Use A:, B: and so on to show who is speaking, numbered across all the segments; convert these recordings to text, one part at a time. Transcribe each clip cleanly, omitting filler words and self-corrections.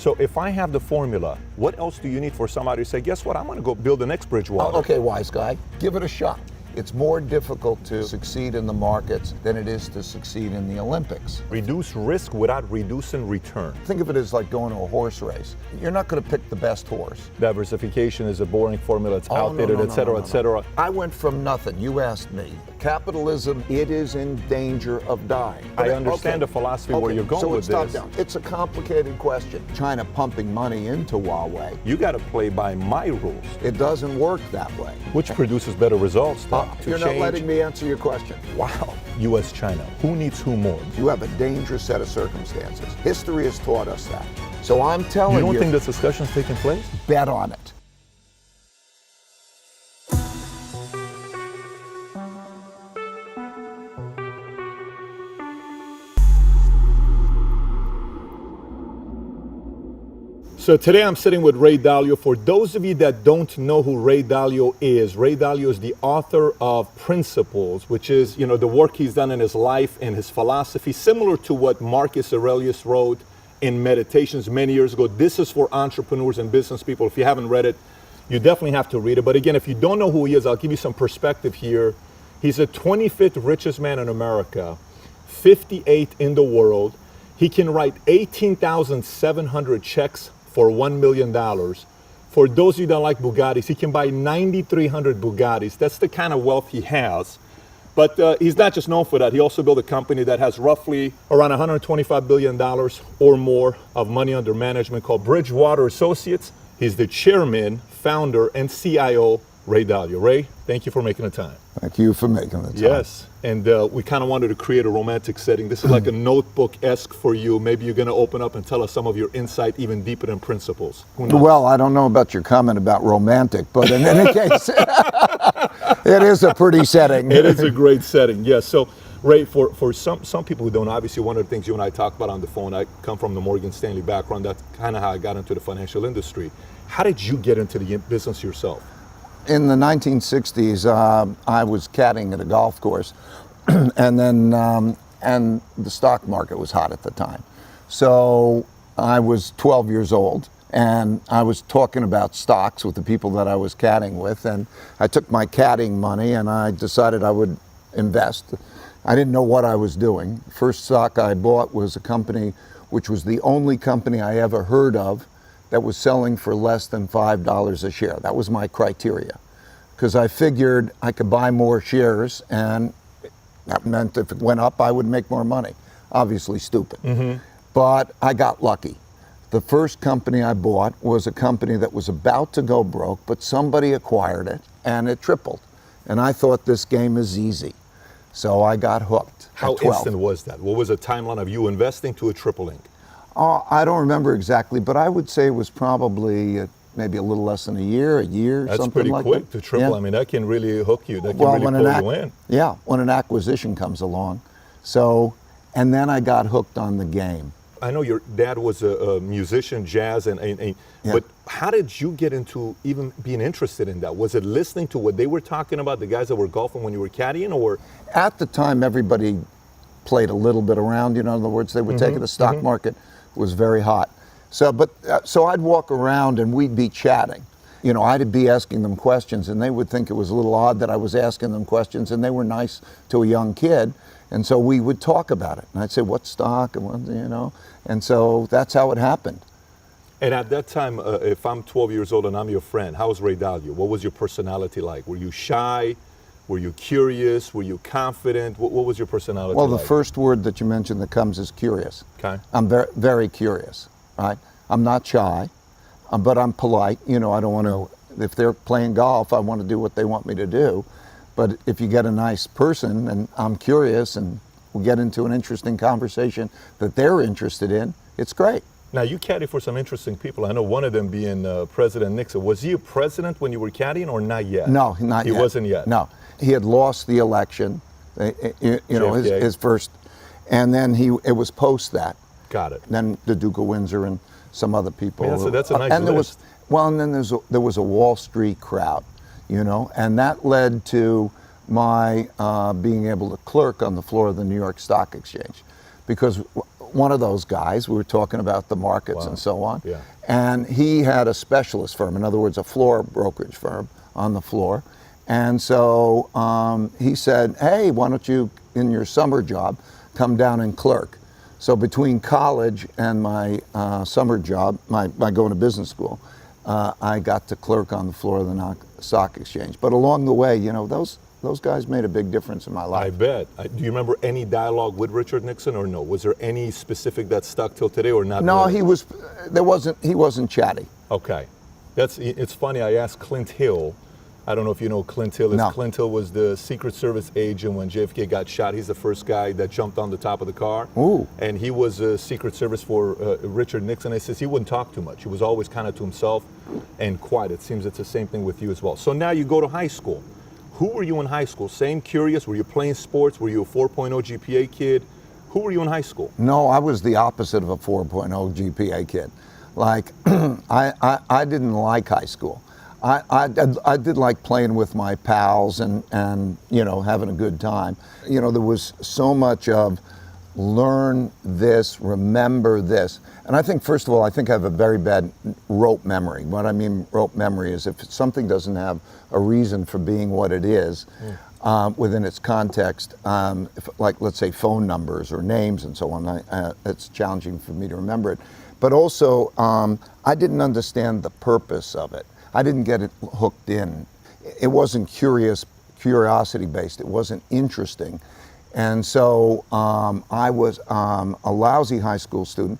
A: So if I have the formula, what else do you need for somebody to say, guess what, I'm going to go build the next Bridgewater?
B: Okay, wise guy, give it a shot. It's more difficult to succeed in the markets than it is to succeed in the Olympics.
A: Reduce risk without reducing return.
B: Think of it as like going to a horse race. You're not going to pick the best horse.
A: Diversification is a boring formula. It's outdated, et cetera, et cetera.
B: I went from nothing. You asked me. Capitalism, it is in danger of dying.
A: I understand the philosophy where you're going with this.
B: Down. It's a complicated question. China pumping money into Huawei.
A: You got to play by my rules.
B: It doesn't work that way.
A: Which produces better results, though?
B: You're not letting me answer your question.
A: Wow. U.S. China. Who needs who more?
B: You have a dangerous set of circumstances. History has taught us that. So I'm telling you.
A: You don't think this discussion's taking place?
B: Bet on it.
A: So today I'm sitting with Ray Dalio. For those of you that don't know who Ray Dalio is the author of Principles, which is, the work he's done in his life and his philosophy, similar to what Marcus Aurelius wrote in Meditations many years ago. This is for entrepreneurs and business people. If you haven't read it, you definitely have to read it. But again, if you don't know who he is, I'll give you some perspective here. He's the 25th richest man in America, 58th in the world. He can write 18,700 checks for $1 million. For those of you that like Bugattis, he can buy 9,300 Bugattis. That's the kind of wealth he has. But he's not just known for that. He also built a company that has roughly around $125 billion or more of money under management called Bridgewater Associates. He's the chairman, founder, and CIO, Ray Dalio. Ray, thank you for making the time.
B: Thank you for making the time.
A: Yes, and we kind of wanted to create a romantic setting. This is like a notebook-esque for you. Maybe you're going to open up and tell us some of your insight even deeper than Principles. Who knows?
B: Well, I don't know about your comment about romantic, but in any case, it is a pretty setting.
A: It is a great setting, yes. So, Ray, for some people who don't, obviously one of the things you and I talked about on the phone, I come from the Morgan Stanley background. That's kind of how I got into the financial industry. How did you get into the business yourself?
B: In the 1960s, I was caddying at a golf course, and then and the stock market was hot at the time. So I was 12 years old, and I was talking about stocks with the people that I was caddying with, and I took my caddying money and I decided I would invest. I didn't know what I was doing. First stock I bought was a company which was the only company I ever heard of that was selling for less than $5 a share. That was my criteria, because I figured I could buy more shares, and that meant if it went up, I would make more money. Obviously stupid. Mm-hmm. But I got lucky. The first company I bought was a company that was about to go broke, but somebody acquired it, and it tripled. And I thought, this game is easy. So I got hooked.
A: How instant was that? What was the timeline of you investing to a tripling?
B: I don't remember exactly, but I would say it was probably maybe a little less than a year,
A: That's
B: something like that.
A: That's pretty quick to triple. Yeah. I mean, that can really hook you. That can really pull you in.
B: Yeah, when an acquisition comes along. So, and then I got hooked on the game.
A: I know your dad was a musician, jazz, yeah. But how did you get into even being interested in that? Was it listening to what they were talking about, the guys that were golfing when you were caddying, or?
B: At the time, everybody played a little bit around, in other words, they were taking the stock market was very hot. So I'd walk around and we'd be chatting. I'd be asking them questions, and they would think it was a little odd that I was asking them questions, and they were nice to a young kid. And so we would talk about it. And I'd say, what stock? And what, and so that's how it happened.
A: And at that time, if I'm 12 years old and I'm your friend, how was Ray Dalio? What was your personality like? Were you shy? Were you curious? Were you confident? What was your personality like?
B: Well, the first word that you mentioned that comes is curious.
A: Okay.
B: I'm very, very curious, right? I'm not shy, but I'm polite. I don't want to, if they're playing golf, I want to do what they want me to do. But if you get a nice person and I'm curious and we get into an interesting conversation that they're interested in, it's great.
A: Now, you caddy for some interesting people. I know one of them being President Nixon. Was he a president when you were caddying, or not yet?
B: No, not yet.
A: He wasn't yet?
B: No. He had lost the election, his first, and then it was post that.
A: Got it.
B: Then the Duke of Windsor and some other people.
A: Yeah, that's a nice
B: and
A: list.
B: And then there was a Wall Street crowd, and that led to my being able to clerk on the floor of the New York Stock Exchange. Because one of those guys. We were talking about the markets and so on.
A: Yeah.
B: And he had a specialist firm, in other words, a floor brokerage firm on the floor. And so he said, hey, why don't you, in your summer job, come down and clerk? So between college and my summer job, my going to business school, I got to clerk on the floor of the stock exchange. But along the way, you know, those guys made a big difference in my life.
A: I bet. Do you remember any dialogue with Richard Nixon or no? Was there any specific that stuck till today or not?
B: No,
A: really?
B: he wasn't chatty.
A: Okay. It's funny, I asked Clint Hill. I don't know if you know who Clint Hill is.
B: No.
A: Clint Hill was the Secret Service agent when JFK got shot. He's the first guy that jumped on the top of the car.
B: Ooh.
A: And he was a Secret Service for Richard Nixon. He says he wouldn't talk too much. He was always kind of to himself and quiet. It seems it's the same thing with you as well. So now you go to high school. Who were you in high school? Same curious? Were you playing sports? Were you a 4.0 GPA kid? Who were you in high school?
B: No, I was the opposite of a 4.0 GPA kid. Like, I didn't like high school. I did like playing with my pals and you know, having a good time. You know, there was so much of learn this, remember this. And I think, first of all, I think I have a very bad rote memory. What I mean rote memory is if something doesn't have a reason for being what it is within its context, like let's say phone numbers or names and so on, it's challenging for me to remember it. But also, I didn't understand the purpose of it. I didn't get it hooked in. It wasn't curiosity based. It wasn't interesting. And so I was a lousy high school student.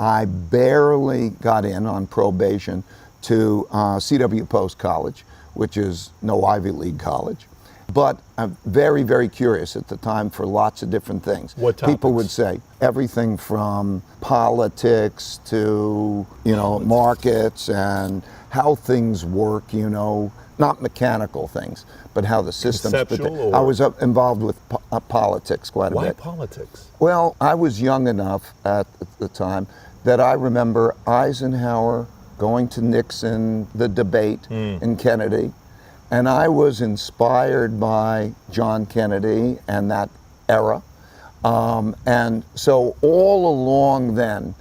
B: I barely got in on probation to CW Post College, which is no Ivy League college. But I'm very, very curious at the time for lots of different things.
A: What topics?
B: People would say everything from politics to, you know, markets and how things work, you know, not mechanical things, but how the systems.
A: Conceptual,
B: I was involved with politics quite a bit.
A: Why politics?
B: Well, I was young enough at the time that I remember Eisenhower going to Nixon, the debate in Kennedy, and I was inspired by John Kennedy and that era. And so all along then,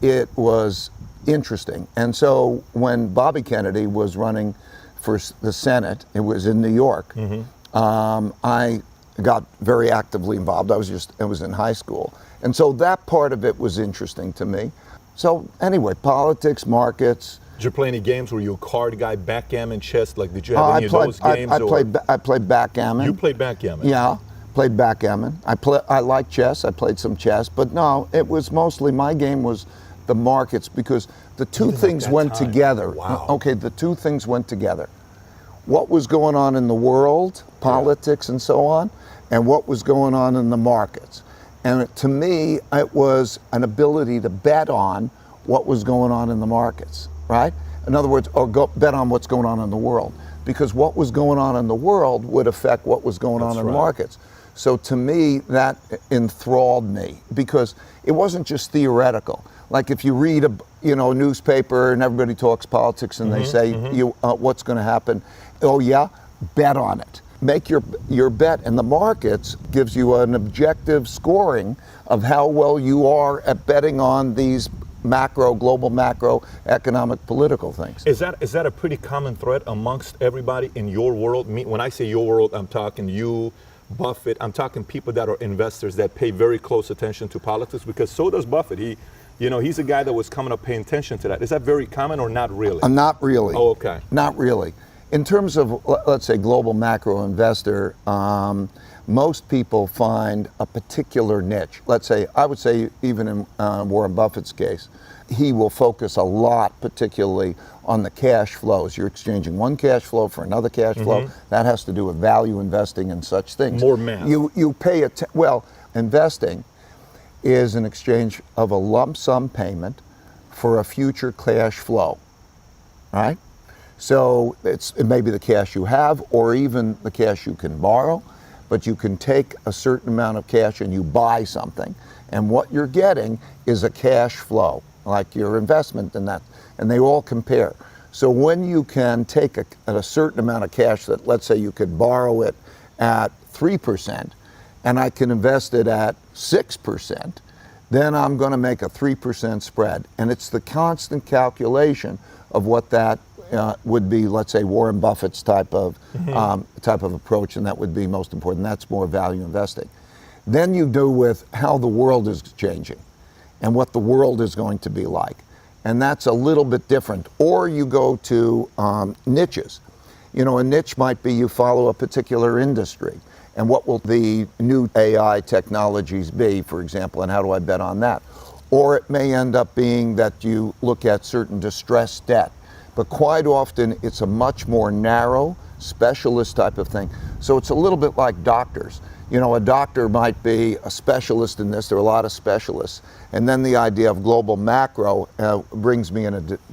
B: it was interesting. And so when Bobby Kennedy was running for the Senate, it was in New York, I got very actively involved. I was in high school. And so that part of it was interesting to me. So anyway, politics, markets.
A: Did you play any games? Were you a card guy, backgammon, chess? Like, did you have any of those games?
B: I played backgammon.
A: You played backgammon?
B: Yeah, played backgammon. I liked chess. I played some chess. But no, it was mostly, my game was the markets, because the two things went together.
A: Wow.
B: Okay, the two things went together. What was going on in the world, politics and so on, and what was going on in the markets. And to me, it was an ability to bet on what was going on in the markets, right? In other words, or bet on what's going on in the world. Because what was going on in the world would affect what was going on in the markets. So to me, that enthralled me, because it wasn't just theoretical. Like if you read a newspaper and everybody talks politics and they say what's going to happen, oh yeah, bet on it. Make your bet, and the markets gives you an objective scoring of how well you are at betting on these global macro economic political things.
A: Is that a pretty common thread amongst everybody in your world? When I say your world, I'm talking you, Buffett. I'm talking people that are investors that pay very close attention to politics, because so does Buffett. He's a guy that was coming up paying attention to that. Is that very common or not really?
B: Not really.
A: Oh, okay.
B: Not really. In terms of, let's say, global macro investor, most people find a particular niche. Let's say, I would say even in Warren Buffett's case, he will focus a lot particularly on the cash flows. You're exchanging one cash flow for another cash flow. That has to do with value investing and such things.
A: More math.
B: You pay investing is an exchange of a lump sum payment for a future cash flow, right? So it may be the cash you have or even the cash you can borrow, but you can take a certain amount of cash and you buy something. And what you're getting is a cash flow, like your investment in that, and they all compare. So when you can take a certain amount of cash that, let's say you could borrow it at 3%, and I can invest it at 6%, then I'm going to make a 3% spread. And it's the constant calculation of what that would be, let's say, Warren Buffett's type of approach, and that would be most important. That's more value investing. Then you do with how the world is changing and what the world is going to be like. And that's a little bit different. Or you go to niches. You know, a niche might be you follow a particular industry. And what will the new AI technologies be, for example, and how do I bet on that? Or it may end up being that you look at certain distressed debt. But quite often it's a much more narrow, specialist type of thing. So it's a little bit like doctors. You know, a doctor might be a specialist in this. There are a lot of specialists. And then the idea of global macro brings me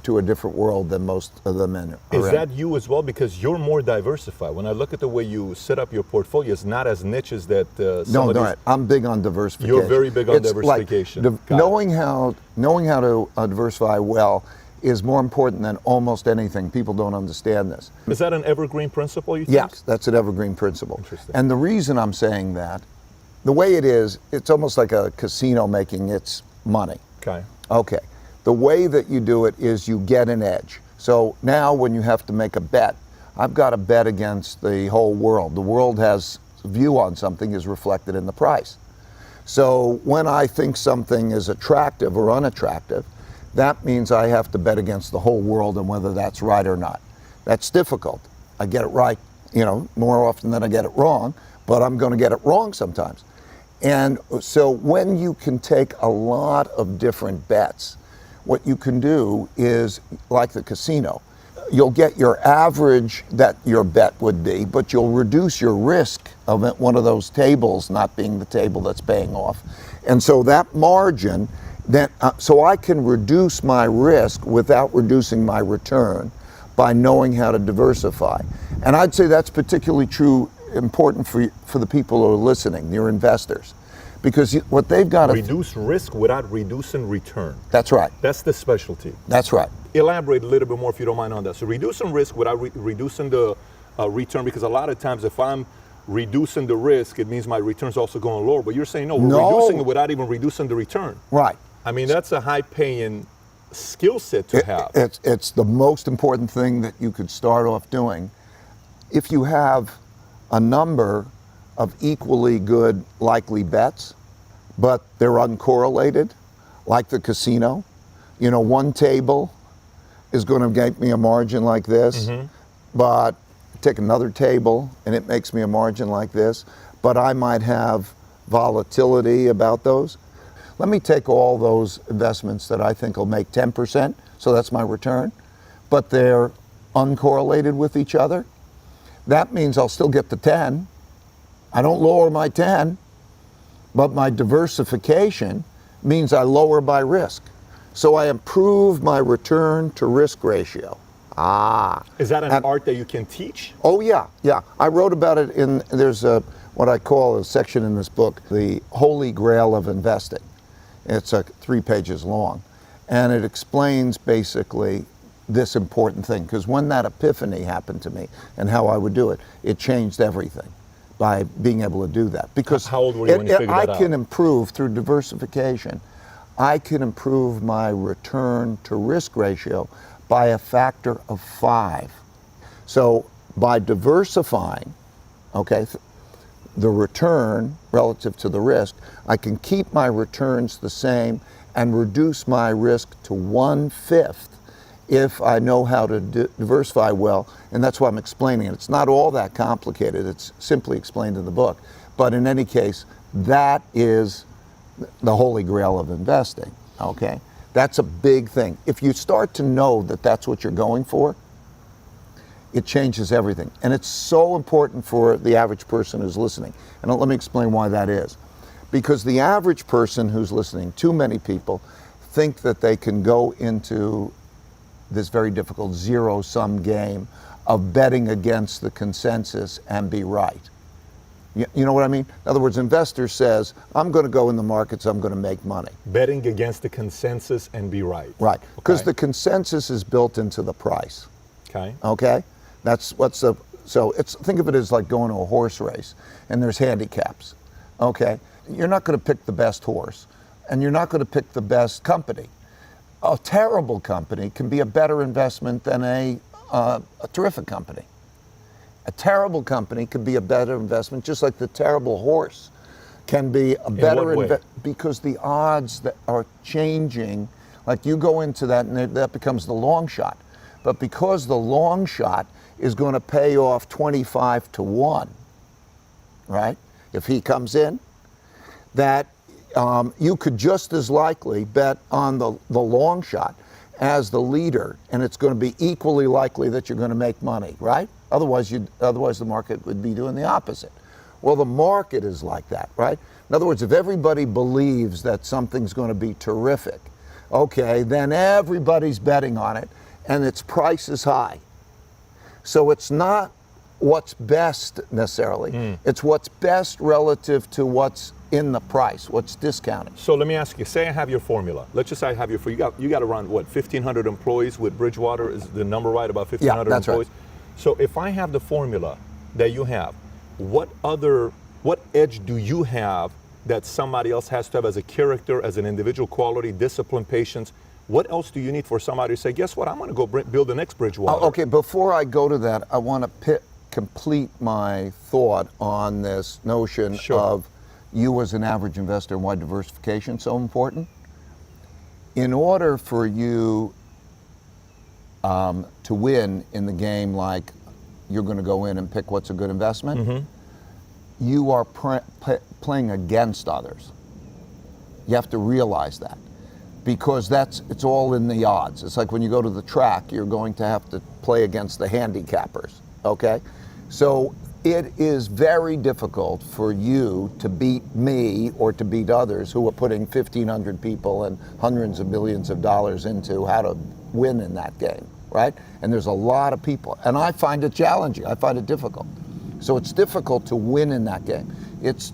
B: to a different world than most of the men are in.
A: Is that you as well? Because you're more diversified. When I look at the way you set up your portfolio, it's not as niche as that
B: No, I'm big on diversification.
A: You're very big on diversification.
B: Like knowing how to diversify well is more important than almost anything. People don't understand this.
A: Is that an evergreen principle, you think?
B: Yes, that's an evergreen principle.
A: Interesting.
B: And the reason I'm saying that, the way it is, it's almost like a casino making its money.
A: Okay.
B: Okay. The way that you do it is you get an edge. So now when you have to make a bet, I've got to bet against the whole world. The world has a view on something is reflected in the price. So when I think something is attractive or unattractive, that means I have to bet against the whole world and whether that's right or not. That's difficult. I get it right, you know, more often than I get it wrong, but I'm going to get it wrong sometimes. And so when you can take a lot of different bets, what you can do is, like the casino, you'll get your average that your bet would be, but you'll reduce your risk of one of those tables not being the table that's paying off. And so that margin, then, so I can reduce my risk without reducing my return by knowing how to diversify. And I'd say that's particularly true, important for the people who are listening, your investors. Because what they've got to...
A: Reduce risk without reducing return.
B: That's right.
A: That's the specialty.
B: That's right.
A: Elaborate a little bit more if you don't mind on that. So reducing risk without reducing the return, because a lot of times if I'm reducing the risk, it means my return's also going lower. But you're saying, no, we're reducing it without even reducing the return.
B: Right.
A: I mean, that's a high-paying skill set to have.
B: It's the most important thing that you could start off doing. If you have a number of equally good likely bets, but they're uncorrelated, like the casino, you know, one table is going to make me a margin like this, but take another table and it makes me a margin like this, but I might have volatility about those. Let me take all those investments that I think will make 10%, so that's my return, but they're uncorrelated with each other. That means I'll still get the 10. I don't lower my 10, but my diversification means I lower my risk. So I improve my return to risk ratio.
A: Is that an art that you can teach?
B: Oh yeah. I wrote about it there's what I call a section in this book, the Holy Grail of Investing. It's 3 pages long, and it explains basically this important thing, because when that epiphany happened to me and how I would do it, it changed everything by being able to do that. Because
A: how old were you when you figured that out?
B: I can improve through diversification. I can improve my return to risk ratio by a factor of 5. So by diversifying, okay, the return relative to the risk, I can keep my returns the same and reduce my risk to 1/5 if I know how to diversify well. And that's why I'm explaining it. It's not all that complicated. It's simply explained in the book. But in any case, that is the holy grail of investing, okay? That's a big thing. If you start to know that that's what you're going for, it changes everything. And it's so important for the average person who's listening. And let me explain why that is. Because the average person who's listening, too many people, think that they can go into this very difficult zero-sum game of betting against the consensus and be right. You know what I mean? In other words, investor says, I'm going to go in the markets, I'm going to make money.
A: Betting against the consensus and be right.
B: Right, because the consensus is built into the price. Okay? That's what's the, so think of it as like going to a horse race, and there's handicaps. Okay? You're not going to pick the best horse. and you're not going to pick the best company. A terrible company can be a better investment than a terrific company. A terrible company could be a better investment, just like the terrible horse can be a better investment, because the odds that are changing, like you go into that and that becomes the long shot. But because the long shot is going to pay off 25 to 1, right? If he comes in, that you could just as likely bet on the long shot as the leader, and it's going to be equally likely that you're going to make money, right? Otherwise the market would be doing the opposite. Well, the market is like that, right? In other words, if everybody believes that something's going to be terrific, okay, then everybody's betting on it, and its price is high. So it's not what's best necessarily. It's what's best relative to what's in the price, what's discounted.
A: So let me ask you, say I have your formula. Let's just say I have your, you got around, what, 1,500 employees with Bridgewater? Is the number right, about 1,500
B: that's
A: employees?
B: Right.
A: So if I have the formula that you have, what edge do you have that somebody else has to have as a character, as an individual quality, discipline, patience? What else do you need for somebody to say, guess what, I'm going to go build the next Bridgewater?
B: Okay, before I go to that, I want to complete my thought on this notion of you as an average investor and why diversification is so important. In order for you to win in the game, like you're going to go in and pick what's a good investment, you are playing against others. You have to realize that, because it's all in the odds. It's like when you go to the track, you're going to have to play against the handicappers, okay? So it is very difficult for you to beat me or to beat others who are putting 1,500 people and hundreds of millions of dollars into how to win in that game, right? And there's a lot of people, and I find it challenging. I find it difficult. So it's difficult to win in that game. It's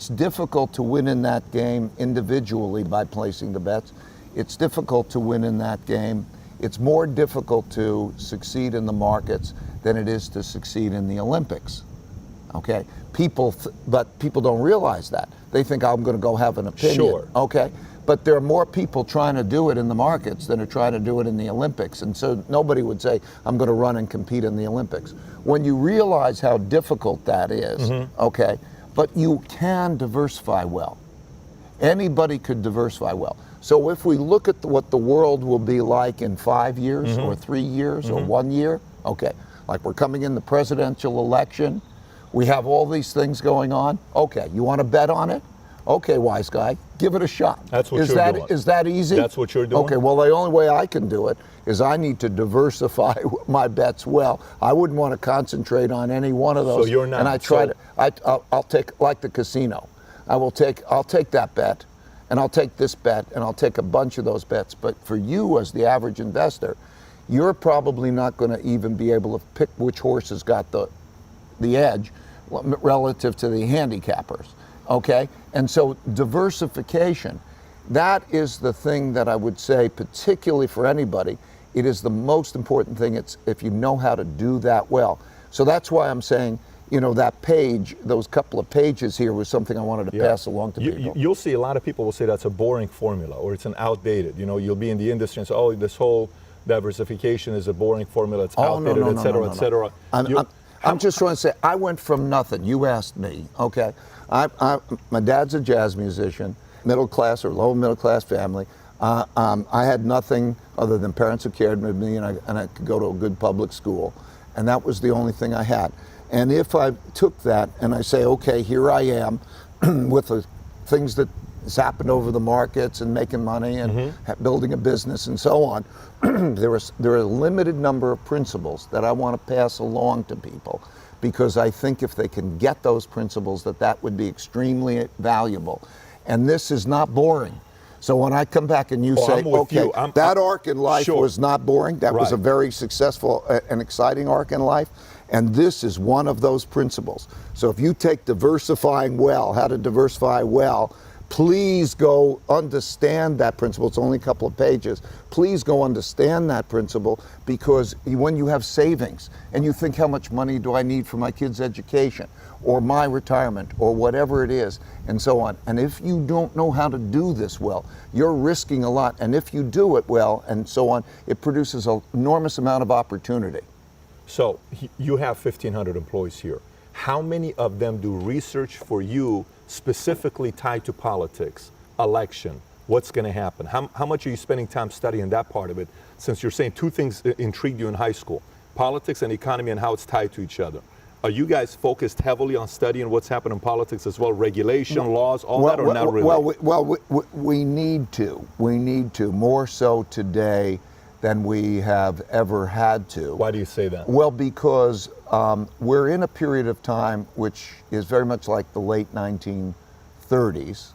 B: difficult to win in that game individually by placing the bets. It's difficult to win in that game. It's more difficult to succeed in the markets than it is to succeed in the Olympics. Okay, but people don't realize that. They think I'm going to go have an opinion.
A: Sure.
B: Okay, but there are more people trying to do it in the markets than are trying to do it in the Olympics, and so nobody would say I'm going to run and compete in the Olympics. When you realize how difficult that is, okay, but you can diversify well. Anybody could diversify well. So if we look at what the world will be like in 5 years or 3 years or 1 year, okay, like we're coming in the presidential election, we have all these things going on. Okay, you want to bet on it? Okay, wise guy, give it a shot.
A: That's what you're doing.
B: Is that easy?
A: That's what you're doing?
B: Okay, well, the only way I can do it is I need to diversify my bets well. I wouldn't want to concentrate on any one of those.
A: So you're not.
B: And I try I'll take, like the casino, I'll take that bet, and I'll take this bet, and I'll take a bunch of those bets. But for you as the average investor, you're probably not going to even be able to pick which horse has got the edge relative to the handicappers, okay? And so diversification, that is the thing that I would say, particularly for anybody, it is the most important thing. It's if you know how to do that well. So that's why I'm saying, you know, that page, those couple of pages here was something I wanted to pass along to people.
A: You'll see a lot of people will say that's a boring formula or it's an outdated. You know, you'll be in the industry and say, oh, this whole diversification is a boring formula, it's outdated, et cetera, et cetera.
B: I'm just trying to say, I went from nothing. You asked me, okay? My dad's a jazz musician, middle class or low middle class family. I had nothing other than parents who cared for me, and I could go to a good public school. And that was the only thing I had. And if I took that and I say, okay, here I am with the things that has happened over the markets and making money and building a business and so on, there are a limited number of principles that I want to pass along to people, because I think if they can get those principles, that would be extremely valuable. And this is not boring. So when I come back and you say, okay, that arc in life was not boring, that was a very successful and exciting arc in life, and this is one of those principles. So if you take diversifying well, how to diversify well, Please go understand that principle. It's only a couple of pages. Please go understand that principle, because when you have savings and you think, how much money do I need for my kids' education or my retirement or whatever it is, and so on. And if you don't know how to do this well, you're risking a lot. And if you do it well and so on, it produces an enormous amount of opportunity.
A: So you have 1,500 employees here. How many of them do research for you specifically tied to politics, election, what's going to happen? How much are you spending time studying that part of it, since you're saying two things intrigued you in high school, politics and economy and how it's tied to each other? Are you guys focused heavily on studying what's happening in politics as well, regulation, laws, all that, or not really?
B: We need to. We need to, more so today than we have ever had to.
A: Why do you say that?
B: Well, because we're in a period of time which is very much like the late 1930s.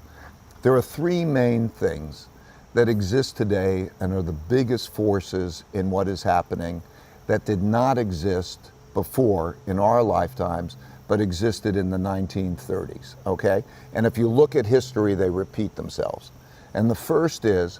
B: There are three main things that exist today and are the biggest forces in what is happening that did not exist before in our lifetimes, but existed in the 1930s, okay? And if you look at history, they repeat themselves. And the first is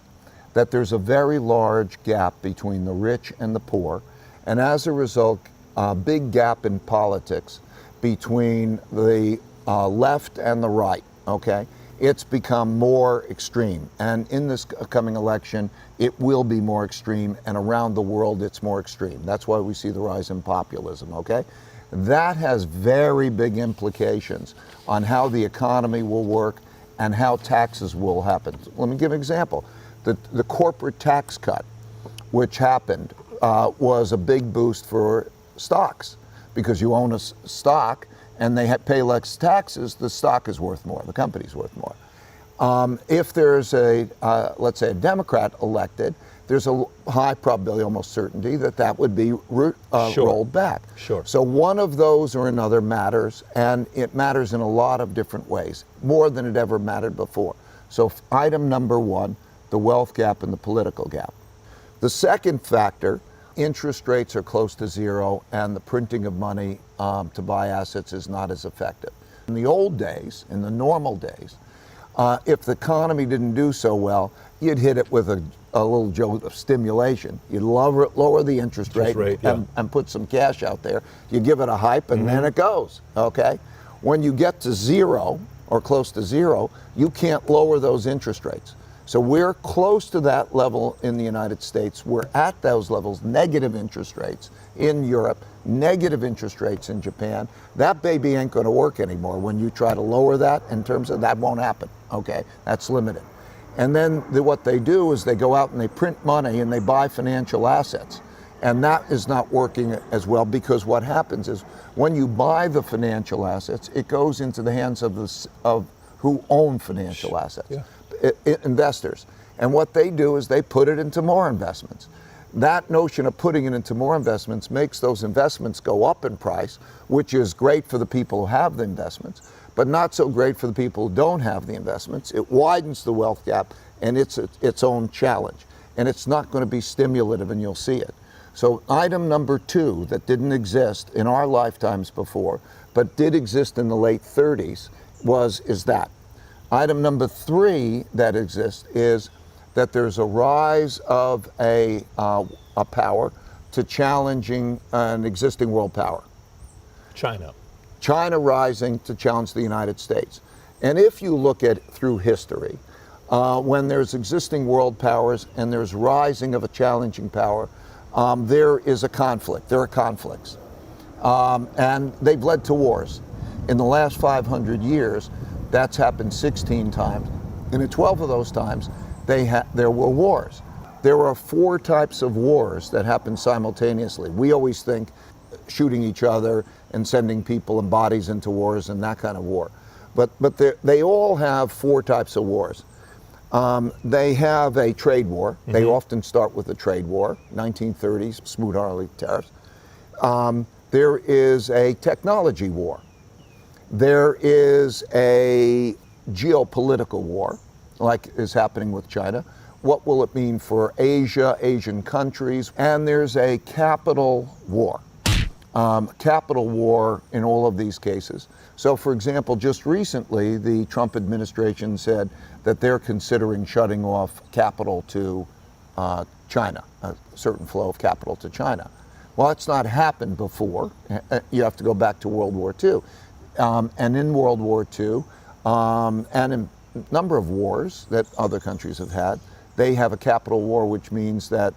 B: that there's a very large gap between the rich and the poor, and as a result, a big gap in politics between the left and the right, okay? It's become more extreme, and in this coming election, it will be more extreme, and around the world, it's more extreme. That's why we see the rise in populism, okay? That has very big implications on how the economy will work and how taxes will happen. Let me give an example. The corporate tax cut, which happened, was a big boost for stocks, because you own a stock and they pay less taxes, the stock is worth more, the company's worth more. If there's let's say a Democrat elected, there's a high probability, almost certainty, that would be rolled back.
A: Sure.
B: So one of those or another matters, and it matters in a lot of different ways, more than it ever mattered before. So item number one, the wealth gap and the political gap. The second factor, interest rates are close to zero, and the printing of money to buy assets is not as effective. In the old days, in the normal days, if the economy didn't do so well, you'd hit it with a little jolt of stimulation. You'd lower the interest rate, and put some cash out there. You give it a hype, and then it goes, okay? When you get to zero, or close to zero, you can't lower those interest rates. So we're close to that level in the United States. We're at those levels, negative interest rates in Europe, negative interest rates in Japan. That baby ain't going to work anymore. When you try to lower that, in terms of that, won't happen, okay? That's limited. And then what they do is they go out and they print money and they buy financial assets. And that is not working as well, because what happens is when you buy the financial assets, it goes into the hands of who own financial assets.
A: Yeah.
B: Investors. And what they do is they put it into more investments. That notion of putting it into more investments makes those investments go up in price, which is great for the people who have the investments, but not so great for the people who don't have the investments. It widens the wealth gap, and it's its own challenge. And it's not going to be stimulative, and you'll see it. So item number two that didn't exist in our lifetimes before, but did exist in the late 30s, is that. Item number three that exists is that there's a rise of a power to challenging an existing world power.
A: China.
B: China rising to challenge the United States. And if you look at through history, when there's existing world powers and there's rising of a challenging power, there is a conflict. There are conflicts. And they've led to wars. In the last 500 years, that's happened 16 times. And in 12 of those times, there were wars. There are 4 types of wars that happen simultaneously. We always think shooting each other and sending people and bodies into wars and that kind of war. But they all have 4 types of wars. They have a trade war. Mm-hmm. They often start with a trade war, 1930s, Smoot-Hawley tariffs. There is a technology war. There is a geopolitical war, like is happening with China. What will it mean for Asia, Asian countries? And there's a capital war. capital war in all of these cases. So, for example, just recently, the Trump administration said that they're considering shutting off capital to China, a certain flow of capital to China. Well, it's not happened before. You have to go back to World War II. And in World War II, and in a number of wars that other countries have had, they have a capital war, which means that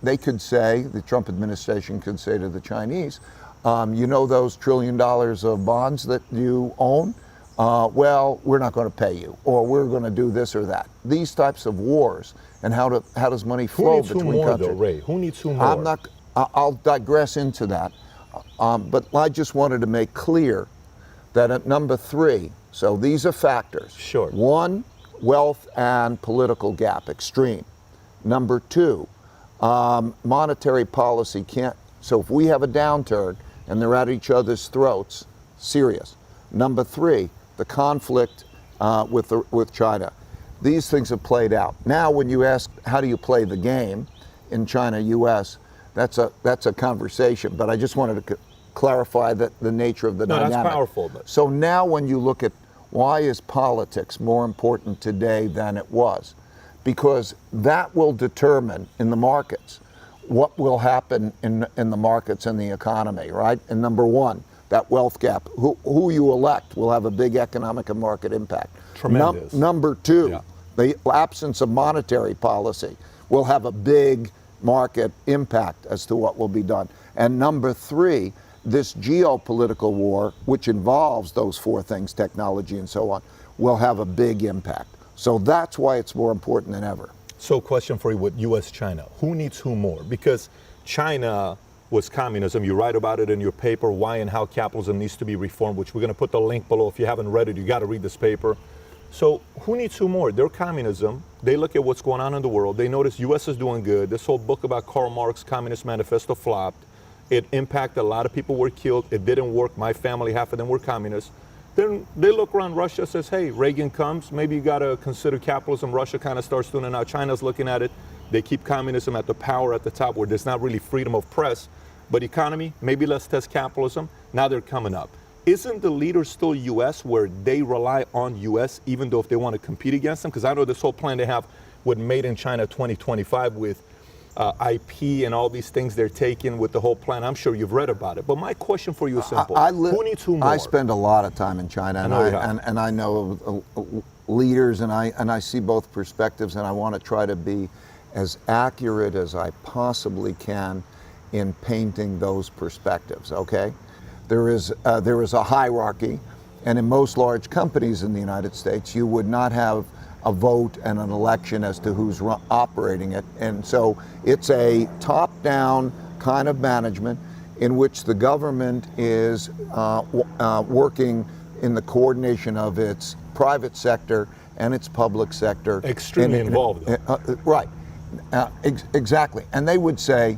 B: they could say, the Trump administration could say to the Chinese, you know those $1 trillion of bonds that you own? Well, we're not going to pay you, or we're going to do this or that. These types of wars, and how does money flow between countries?
A: Who needs two more, though, Ray? Who needs two more?
B: I'll digress into that, but I just wanted to make clear that at number 3, so these are factors.
A: Sure.
B: 1, wealth and political gap, extreme. Number 2, monetary policy can't, so if we have a downturn and they're at each other's throats, serious. Number 3, the conflict with China. These things have played out. Now when you ask, how do you play the game in China, US, that's a conversation, but I just wanted to clarify the nature of the dynamic.
A: That's powerful. But.
B: So now when you look at why is politics more important today than it was? Because that will determine in the markets what will happen in the markets and the economy, right? And number 1, that wealth gap. Who you elect will have a big economic and market impact.
A: Tremendous.
B: Number 2, the absence of monetary policy will have a big market impact as to what will be done. And number 3, this geopolitical war, which involves those 4 things, technology and so on, will have a big impact. So that's why it's more important than ever.
A: So question for you with US-China. Who needs who more? Because China was communism. You write about it in your paper, Why and How Capitalism Needs to Be Reformed, which we're going to put the link below. If you haven't read it, you got to read this paper. So who needs who more? They're communism. They look at what's going on in the world. They notice US is doing good. This whole book about Karl Marx, Communist Manifesto, flopped. It impacted, a lot of people were killed. It didn't work. My family, half of them were communists. Then they look around, Russia says, hey, Reagan comes, maybe you got to consider capitalism. Russia kind of starts doing it now. China's looking at it. They keep communism at the power at the top where there's not really freedom of press. But economy, maybe let's test capitalism. Now they're coming up. Isn't the leader still US, where they rely on US, even though if they want to compete against them? Because I know this whole plan they have with Made in China 2025 with IP and all these things they're taking with the whole plan. I'm sure you've read about it. But my question for you is simple. Who needs who more?
B: I spend a lot of time in China, and I know leaders, and I see both perspectives, and I want to try to be as accurate as I possibly can in painting those perspectives, okay? There is a hierarchy, and in most large companies in the United States, you would not have a vote and an election as to who's operating it. And so it's a top-down kind of management in which the government is working in the coordination of its private sector and its public sector.
A: Extremely involved.
B: Right, exactly. And they would say,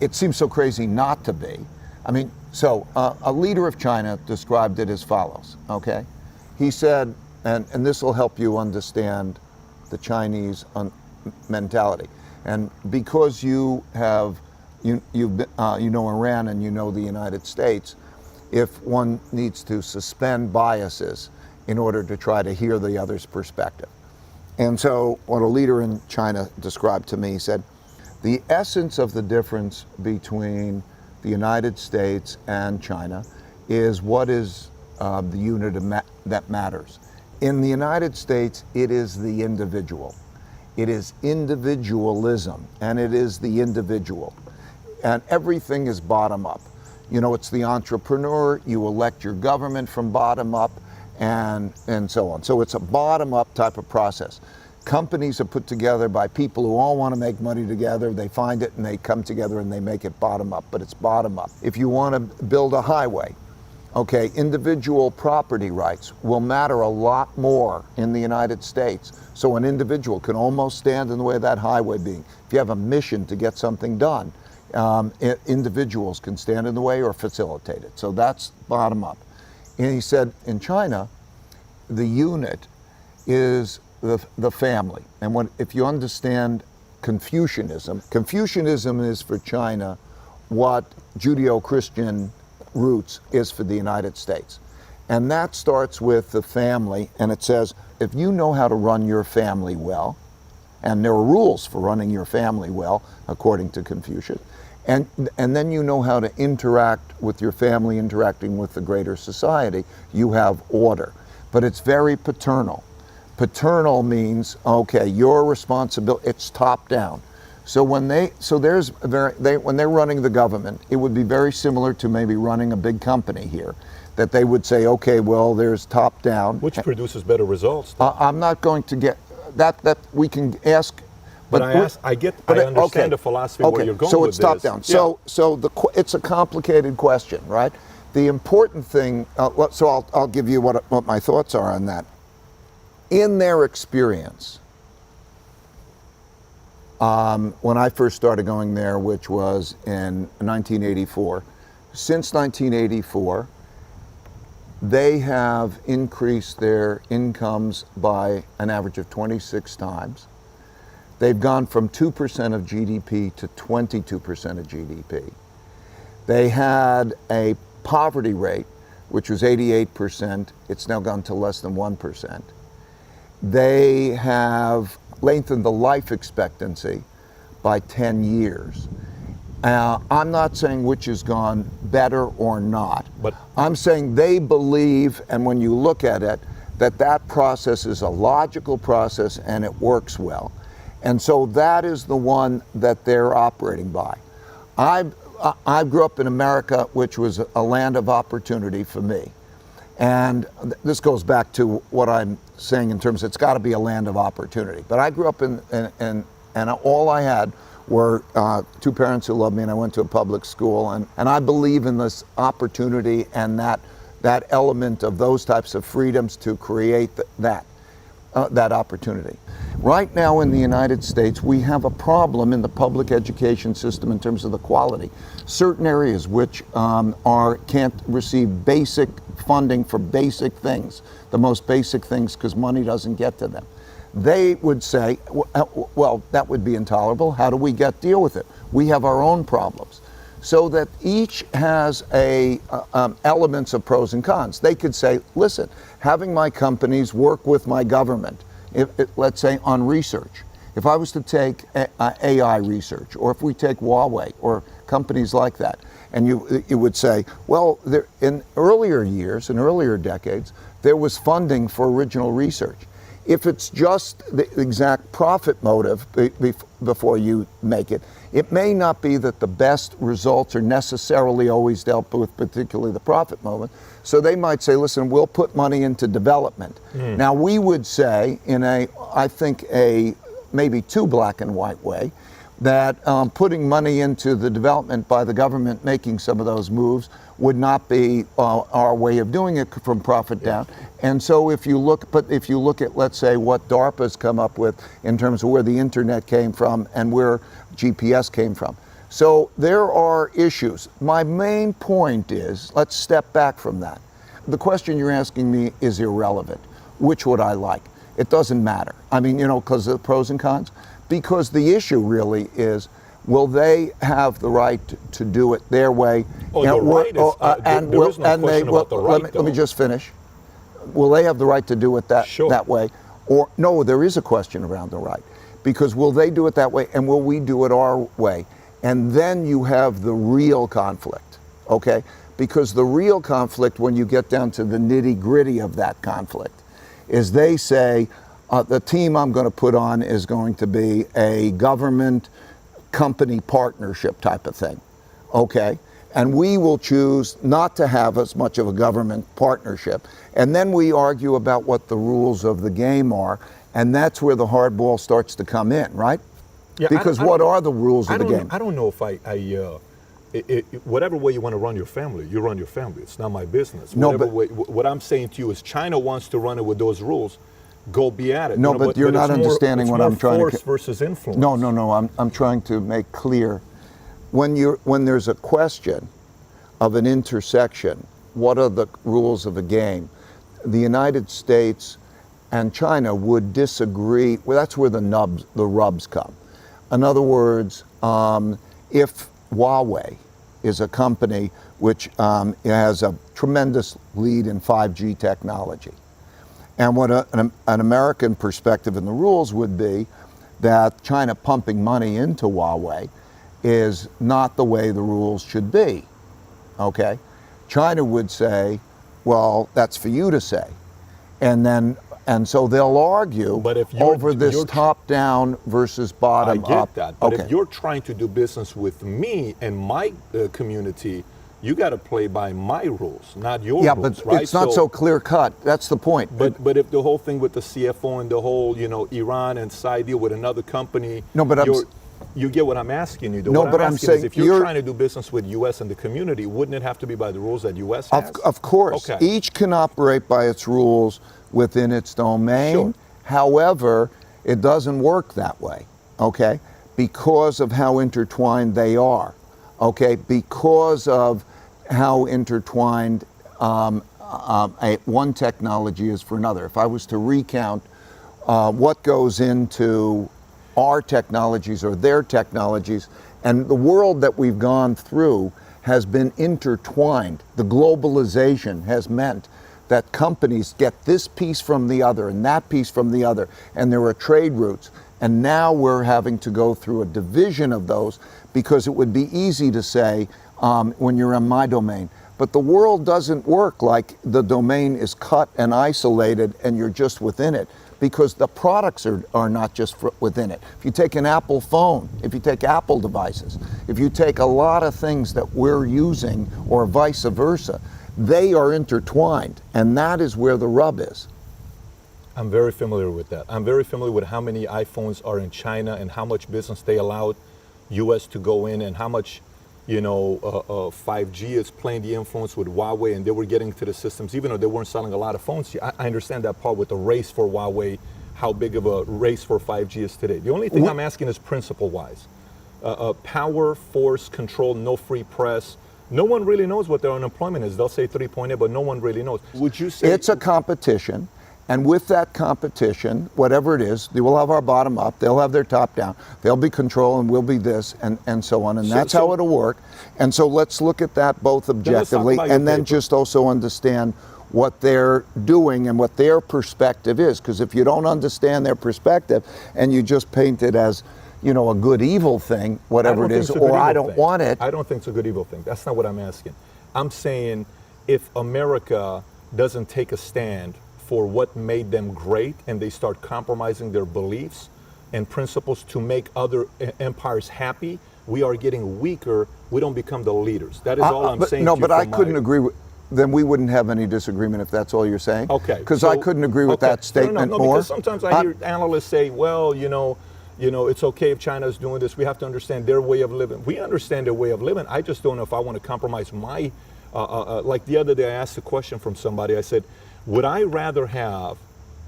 B: it seems so crazy not to be. I mean, so a leader of China described it as follows, okay? He said, and this will help you understand the Chinese mentality. And because you know Iran and you know the United States, if one needs to suspend biases in order to try to hear the other's perspective. And so what a leader in China described to me, he said, the essence of the difference between the United States and China is what is the unit that matters. In the United States, it is the individual. It is individualism, and it is the individual. And everything is bottom up. You know, it's the entrepreneur, you elect your government from bottom up, and so on. So it's a bottom up type of process. Companies are put together by people who all want to make money together. They find it and they come together and they make it bottom up, but it's bottom up. If you want to build a highway, okay, individual property rights will matter a lot more in the United States. So an individual can almost stand in the way of that highway being. If you have a mission to get something done, individuals can stand in the way or facilitate it. So that's bottom up. And he said in China, the unit is the family. And if you understand Confucianism is for China what Judeo-Christian roots is for the United States. And that starts with the family, and it says, if you know how to run your family well, and there are rules for running your family well, according to Confucius, and then you know how to interact with your family, interacting with the greater society, you have order. But it's very paternal. Paternal means, okay, your responsibility, it's top down. So when when they're running the government, it would be very similar to maybe running a big company here, that they would say, okay, well, there's top down.
A: Which produces better results.
B: I'm not going to get that we can ask.
A: But I understand
B: okay,
A: the philosophy where you're going
B: so
A: with
B: it's top down.
A: Yeah.
B: So it's a complicated question, right? The important thing, so I'll give you what my thoughts are on that. In their experience, when I first started going there, which was in 1984, since 1984, they have increased their incomes by an average of 26 times. They've gone from 2% of GDP to 22% of GDP. They had a poverty rate, which was 88%. It's now gone to less than 1%. They have lengthened the life expectancy by 10 years. I'm not saying which has gone better or not, but I'm saying they believe, and when you look at it, that process is a logical process and it works well. And so that is the one that they're operating by. I grew up in America, which was a land of opportunity for me. And this goes back to what I'm saying in terms, it's got to be a land of opportunity. But I grew up and all I had were two parents who loved me, and I went to a public school. And I believe in this opportunity and that element of those types of freedoms to create that opportunity. Right now in the United States, we have a problem in the public education system in terms of the quality. Certain areas which can't receive basic funding for basic things, the most basic things, because money doesn't get to them. They would say, well, that would be intolerable. How do we deal with it? We have our own problems. So that each has elements of pros and cons. They could say, listen, having my companies work with my government, let's say on research. If I was to take AI research, or if we take Huawei or companies like that, and you would say, well, in earlier years, in earlier decades, there was funding for original research. If it's just the exact profit motive before you make it, it may not be that the best results are necessarily always dealt with, particularly the profit motive. So they might say, listen, we'll put money into development. Now we would say, in I think maybe too black and white way, that putting money into the development by the government making some of those moves would not be our way of doing it from profit down. And so if you look at, let's say, what DARPA's come up with in terms of where the internet came from and where GPS came from. So there are issues. My main point is, let's step back from that. The question you're asking me is irrelevant. Which would I like? It doesn't matter. I mean, because of the pros and cons. Because the issue really is, will they have the right to do it their way?
A: Oh, the right is, there is no question about the right,
B: let me just finish. Will they have the right to do it that way? Or no, there is a question around the right. Because will they do it that way, and will we do it our way? And then you have the real conflict, okay? Because the real conflict, when you get down to the nitty-gritty of that conflict, is they say, the team I'm going to put on is going to be a government company partnership type of thing, okay? And we will choose not to have as much of a government partnership. And then we argue about what the rules of the game are, and that's where the hardball starts to come in, right? Yeah, because what are the rules of the game?
A: I don't know if whatever way you want to run your family, you run your family. It's not my business.
B: No,
A: what I'm saying to you is, China wants to run it with those rules. Go be at it.
B: No, but you're not understanding what I'm trying to.
A: Force versus influence.
B: No. I'm trying to make clear, when there's a question of an intersection, what are the rules of the game? The United States and China would disagree. Well, that's where the rubs come. In other words, if Huawei is a company which has a tremendous lead in 5G technology. And what an American perspective in the rules would be that China pumping money into Huawei is not the way the rules should be, okay? China would say, well, that's for you to say. And so they'll argue
A: But if
B: over this top-down versus bottom-up.
A: I get that. But
B: okay.
A: if you're trying to do business with me and my community, you got to play by my rules, not your
B: Yeah,
A: rules,
B: but
A: right?
B: it's not so clear-cut. That's the point.
A: But if the whole thing with the CFO and the whole, Iran and side deal with another company,
B: No, but
A: you get what I'm asking you. Though.
B: No,
A: what
B: but I'm
A: asking is
B: saying
A: if you're trying to do business with U.S. and the community, wouldn't it have to be by the rules that U.S. has?
B: Of course.
A: Okay.
B: Each can operate by its rules within its domain.
A: Sure.
B: However, it doesn't work that way, okay? Because of how intertwined they are, okay? Because of how intertwined one technology is for another. If I was to recount what goes into our technologies or their technologies, and the world that we've gone through has been intertwined. The globalization has meant that companies get this piece from the other and that piece from the other, and there are trade routes. And now we're having to go through a division of those because it would be easy to say when you're in my domain. But the world doesn't work like the domain is cut and isolated and you're just within it, because the products are not just within it. If you take an Apple phone, if you take Apple devices, if you take a lot of things that we're using or vice versa, they are intertwined, and that is where the rub is.
A: I'm very familiar with that. I'm very familiar with how many iPhones are in China and how much business they allowed U.S. to go in, and how much 5G is playing the influence with Huawei, and they were getting to the systems, even though they weren't selling a lot of phones. I understand that part with the race for Huawei, how big of a race for 5G is today. The only thing I'm asking is principle-wise. Power, force, control, no free press. No one really knows what their unemployment is. They'll say 3.8, but no one really knows. Would you say
B: it's a competition? And with that competition, whatever it is, they will have our bottom up, they'll have their top down, they'll be control and we'll be this, and so on. And that's how it'll work. And so let's look at that both objectively and then just also understand what they're doing and what their perspective is. Because if you don't understand their perspective and you just paint it as, a good evil thing, whatever it is, or I don't want it.
A: I don't think it's a good evil thing. That's not what I'm asking. I'm saying if America doesn't take a stand for what made them great and they start compromising their beliefs and principles to make other empires happy, we are getting weaker. We don't become the leaders. That is all I'm saying.
B: No, but I couldn't agree with. Then we wouldn't have any disagreement if that's all you're saying.
A: Okay.
B: Because I couldn't agree with that statement more.
A: Because sometimes I hear analysts say, well, it's okay if China is doing this. We have to understand their way of living. We understand their way of living. I just don't know if I want to compromise my, like the other day I asked a question from somebody. I said, would I rather have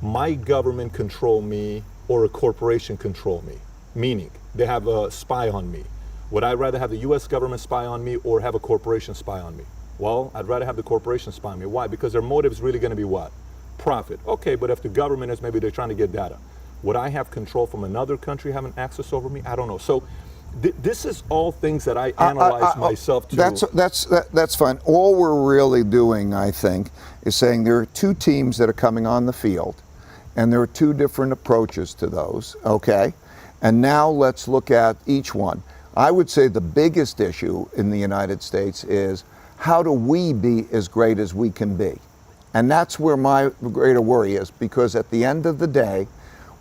A: my government control me or a corporation control me? Meaning, they have a spy on me. Would I rather have the U.S. government spy on me or have a corporation spy on me? Well, I'd rather have the corporation spy on me. Why? Because their motive is really going to be what? Profit. Okay, but if the government is, maybe they're trying to get data. Would I have control from another country having access over me? I don't know. So this is all things that I analyze myself to.
B: That's fine. All we're really doing, I think, is saying there are two teams that are coming on the field, and there are two different approaches to those, okay? And now let's look at each one. I would say the biggest issue in the United States is how do we be as great as we can be? And that's where my greater worry is, because at the end of the day,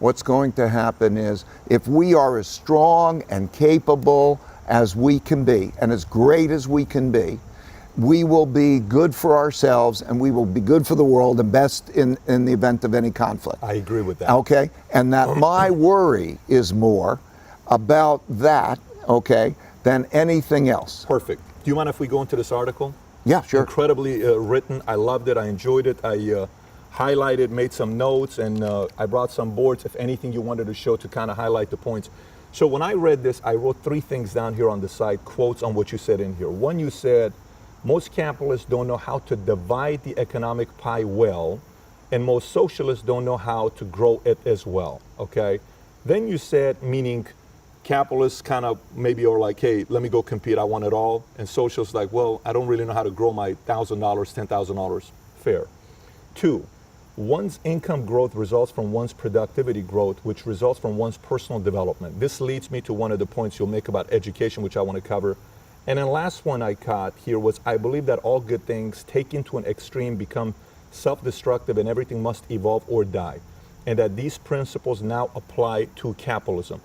B: what's going to happen is if we are as strong and capable as we can be and as great as we can be, we will be good for ourselves and we will be good for the world and best in the event of any conflict.
A: I agree with that.
B: Okay? And that my worry is more about that, okay, than anything else.
A: Perfect. Do you mind if we go into this article?
B: Yeah, sure.
A: Incredibly written. I loved it. I enjoyed it. I highlighted, made some notes, and I brought some boards, if anything you wanted to show to kind of highlight the points. So when I read this, I wrote three things down here on the side, quotes on what you said in here. One, you said, most capitalists don't know how to divide the economic pie well, and most socialists don't know how to grow it as well, okay? Then you said, meaning Capitalists kind of maybe are like, hey, let me go compete, I want it all. And socialists like, well, I don't really know how to grow my $1,000, $10,000. Fair. Two, one's income growth results from one's productivity growth, which results from one's personal development. This leads me to one of the points you'll make about education, which I want to cover. And then last one I caught here was, I believe that all good things taken to an extreme become self-destructive and everything must evolve or die. And that these principles now apply to capitalism.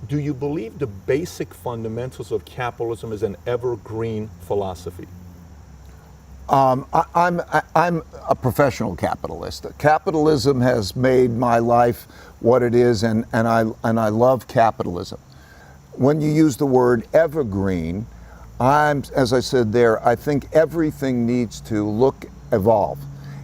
A: Do you believe the basic fundamentals of capitalism is an evergreen philosophy?
B: I'm a professional capitalist. Capitalism has made my life what it is, and I love capitalism. When you use the word evergreen, as I said there, I think everything needs to evolve.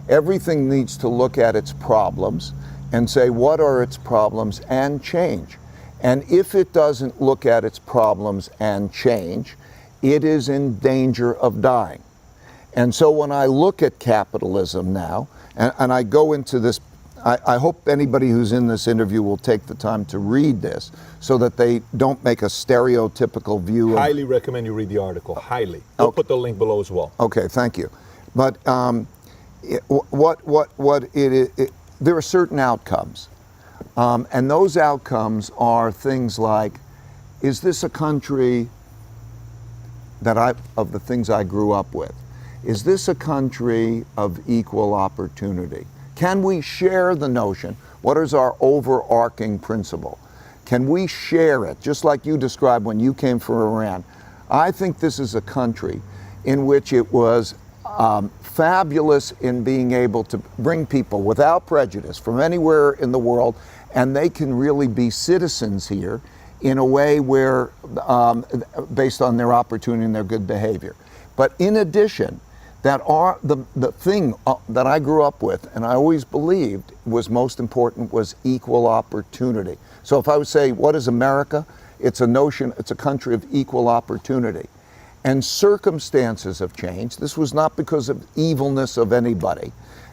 B: Everything needs to look at its problems and say, what are its problems, and change. And if it doesn't look at its problems and change, it is in danger of dying. And so when I look at capitalism now, and I go into this, I hope anybody who's in this interview will take the time to read this so that they don't make a stereotypical view.
A: Highly recommend you read the article, highly. I'll put the link below as well.
B: Okay, thank you. But there are certain outcomes. And those outcomes are things like, is this a country of the things I grew up with? Is this a country of equal opportunity? Can we share the notion? What is our overarching principle? Can we share it? Just like you described when you came from Iran. I think this is a country in which it was fabulous in being able to bring people without prejudice from anywhere in the world, and they can really be citizens here in a way where, based on their opportunity and their good behavior. But in addition, the thing that I grew up with, and I always believed was most important, was equal opportunity. So if I would say, what is America? It's a country of equal opportunity. And circumstances have changed. This was not because of evilness of anybody,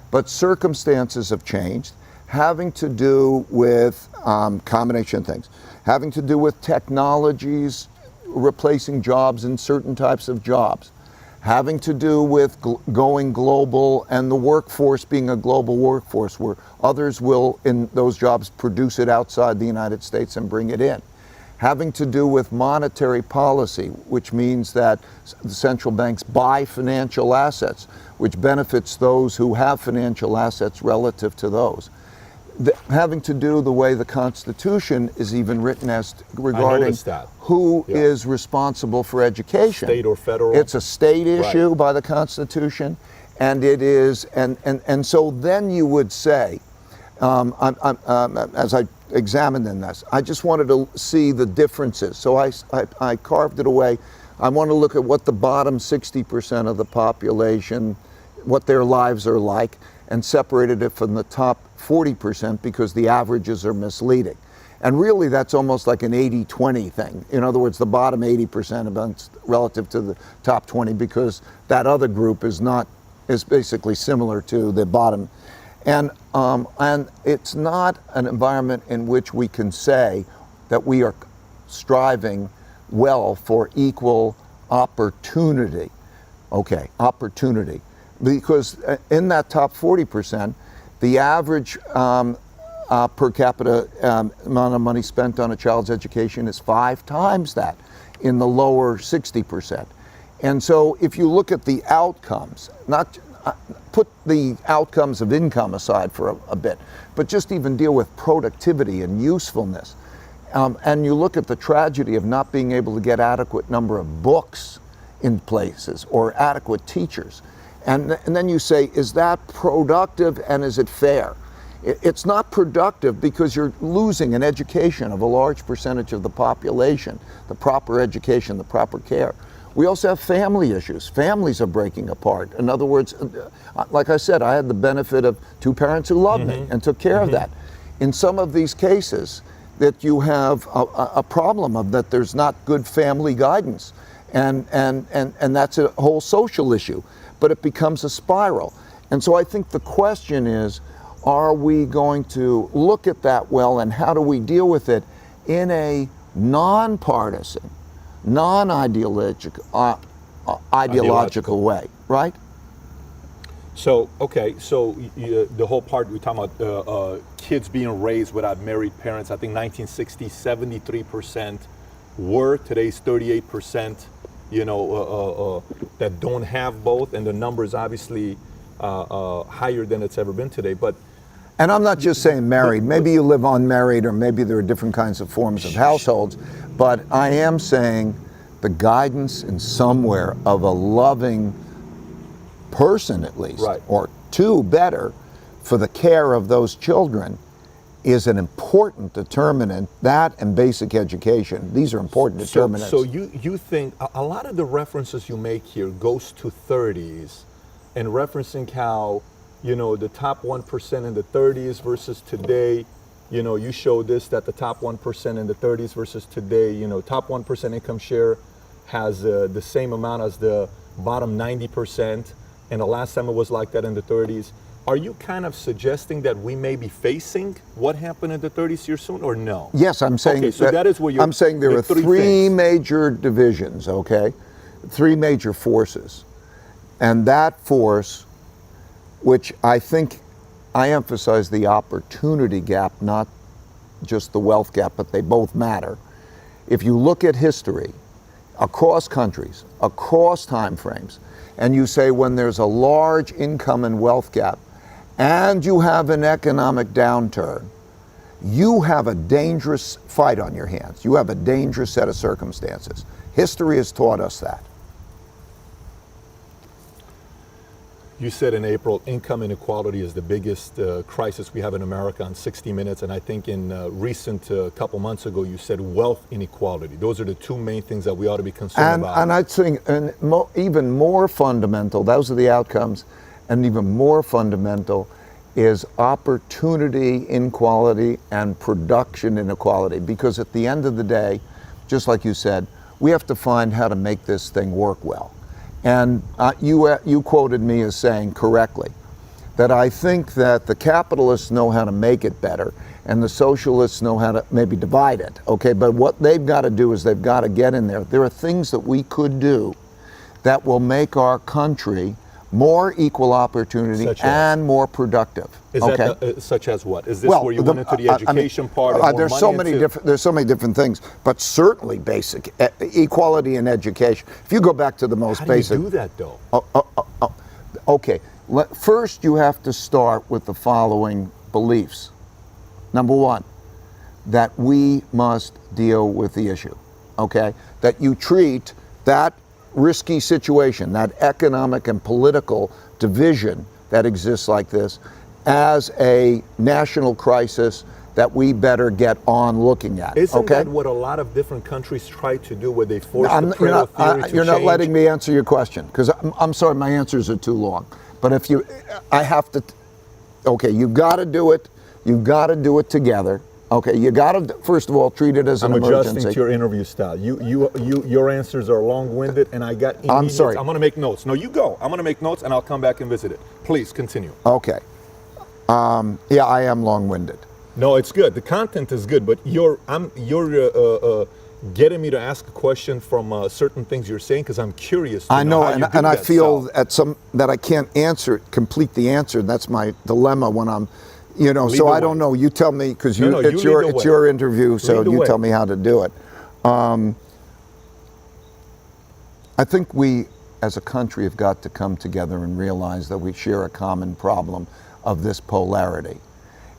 B: but circumstances have changed, having to do with combination of things, having to do with technologies replacing jobs in certain types of jobs, having to do with going global and the workforce being a global workforce where others will, in those jobs, produce it outside the United States and bring it in. Having to do with monetary policy, which means that the central banks buy financial assets, which benefits those who have financial assets relative to those. Having to do the way the Constitution is even written as regarding who is responsible for education.
A: State or federal.
B: It's a state issue by the Constitution, and it is, and so then you would say, as I examined in this, I just wanted to see the differences. So I carved it away. I want to look at what the bottom 60% of the population, what their lives are like, and separated it from the top 40% because the averages are misleading. And really that's almost like an 80-20 thing. In other words, the bottom 80% relative to the top 20, because that other group is basically similar to the bottom. And it's not an environment in which we can say that we are striving well for equal opportunity. Okay, opportunity. Because in that top 40%, the average per capita amount of money spent on a child's education is 5 times that in the lower 60%. And so if you look at the outcomes, put the outcomes of income aside for a bit, but just even deal with productivity and usefulness. And you look at the tragedy of not being able to get adequate number of books in places or adequate teachers. And then you say, is that productive and is it fair? It's not productive because you're losing an education of a large percentage of the population, the proper education, the proper care. We also have family issues. Families are breaking apart. In other words, like I said, I had the benefit of 2 parents who loved me and took care of that. In some of these cases, that you have a problem of that there's not good family guidance. And that's a whole social issue, but it becomes a spiral. And so I think the question is, are we going to look at that well, and how do we deal with it in a nonpartisan, non-ideological ideological way, right?
A: So, okay, so the whole part we're talking about kids being raised without married parents, I think 1960, 73% were, today's 38%, that don't have both, and the number is obviously higher than it's ever been today. But
B: and I'm not just saying married. Maybe you live unmarried, or maybe there are different kinds of forms of households. But I am saying the guidance in somewhere of a loving person, at least,
A: right,
B: or two better, for the care of those children is an important determinant. That and basic education, these are important determinants.
A: So you think a lot of the references you make here goes to 30s, and referencing how, the top 1% in the 30s versus today, you show this, that the top 1% in the 30s versus today, top 1% income share has the same amount as the bottom 90%, and the last time it was like that in the 30s. Are you kind of suggesting that we may be facing what happened in the 30s here soon, or no?
B: Yes, I'm saying.
A: Okay, so that is where you're.
B: I'm saying there are three major divisions. Okay, three major forces, and that force, which I think I emphasize the opportunity gap, not just the wealth gap, but they both matter. If you look at history, across countries, across time frames, and you say when there's a large income and wealth gap, and you have an economic downturn, you have a dangerous fight on your hands. You have a dangerous set of circumstances. History has taught us that.
A: You said in April, income inequality is the biggest crisis we have in America on 60 Minutes, and I think in recent couple months ago, you said wealth inequality. Those are the two main things that we ought to be concerned about.
B: And I think even more fundamental, those are the outcomes, and even more fundamental is opportunity inequality and production inequality. Because at the end of the day, just like you said, we have to find how to make this thing work well. And you quoted me as saying correctly that I think that the capitalists know how to make it better and the socialists know how to maybe divide it, okay? But what they've got to do is they've got to get in there. There are things that we could do that will make our country more equal opportunity and more productive.
A: Is that such as what? Is this where you went into the education part?
B: There's so many different things, but certainly basic equality in education. If you go back to the most basic.
A: How do you do that though?
B: Okay. First, you have to start with the following beliefs. Number one, that we must deal with the issue. Okay, that you treat that risky situation, that economic and political division that exists like this, as a national crisis that we better get on looking at.
A: Isn't that what a lot of different countries try to do, where they force the Pareto theory to change?
B: You're not letting me answer your question, because I'm sorry, my answers are too long. But if I have to, okay, you've got to do it. You've got to do it together. Okay, you got to first of all treat it as an emergency.
A: I'm adjusting to your interview style. Your answers are long-winded, and I got.
B: I'm sorry.
A: I'm going to make notes. No, you go. I'm going to make notes, and I'll come back and visit it. Please continue.
B: Okay. Yeah, I am long-winded.
A: No, it's good. The content is good, but you're getting me to ask a question from certain things you're saying, because I'm curious.
B: I know, and I feel that I can't complete the answer. That's my dilemma when I'm. So I don't know. You tell me, because it's your interview, so you tell me how to do it. I think we, as a country, have got to come together and realize that we share a common problem of this polarity,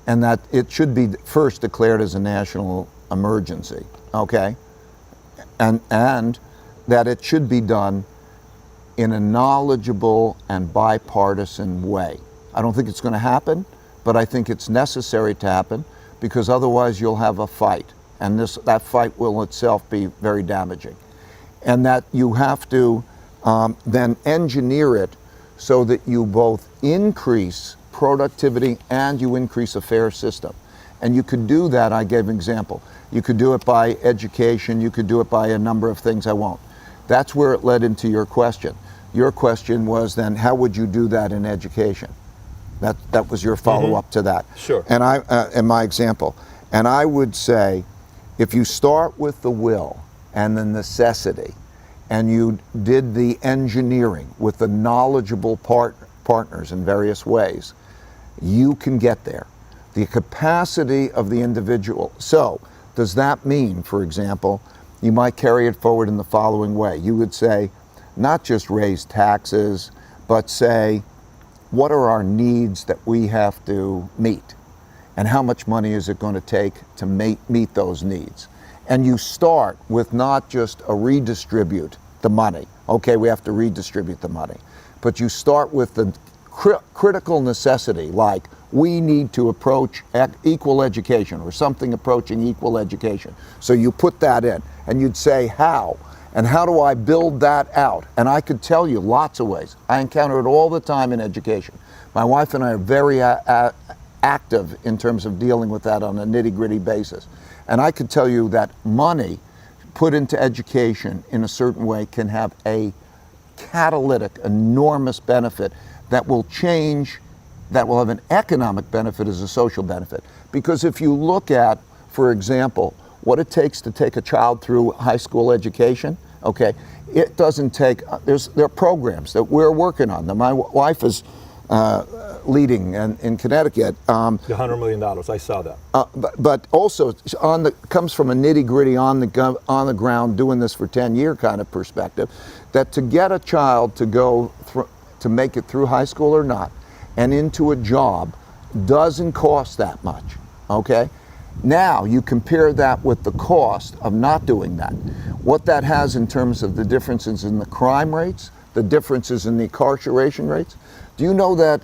B: and that it should be first declared as a national emergency. Okay, and that it should be done in a knowledgeable and bipartisan way. I don't think it's going to happen. But I think it's necessary to happen, because otherwise you'll have a fight, and that fight will itself be very damaging. And that you have to then engineer it so that you both increase productivity and you increase a fair system. And you could do that, I gave an example. You could do it by education, you could do it by a number of things. I won't. That's where it led into your question. Your question was then, how would you do that in education? That was your follow-up to that.
A: Sure.
B: And in my example, and I would say If you start with the will and the necessity, and you did the engineering with the knowledgeable partners in various ways, you can get there. The capacity of the individual. So, does that mean, for example, you might carry it forward in the following way? You would say, not just raise taxes, but say, what are our needs that we have to meet? And how much money is it going to take to meet those needs? And you start with not just a redistribute the money. Okay, we have to redistribute the money. But you start with the critical necessity, like we need to approach equal education or something approaching equal education. So you put that in and you'd say, how? And how do I build that out? And I could tell you lots of ways. I encounter it all the time in education. My wife and I are very active in terms of dealing with that on a nitty-gritty basis. And I could tell you that money put into education in a certain way can have a catalytic, enormous benefit that will change, that will have an economic benefit as a social benefit. Because if you look at, for example, what it takes to take a child through high school education, okay, it doesn't take, there are programs that we're working on. That my wife is leading in Connecticut.
A: The $100 million, I saw that.
B: But also comes from a nitty-gritty on the ground, doing this for 10-year kind of perspective, that to get a child to go to make it through high school or not, and into a job, doesn't cost that much, okay? Now you compare that with the cost of not doing that. What that has in terms of the differences in the crime rates, the differences in the incarceration rates. Do you know that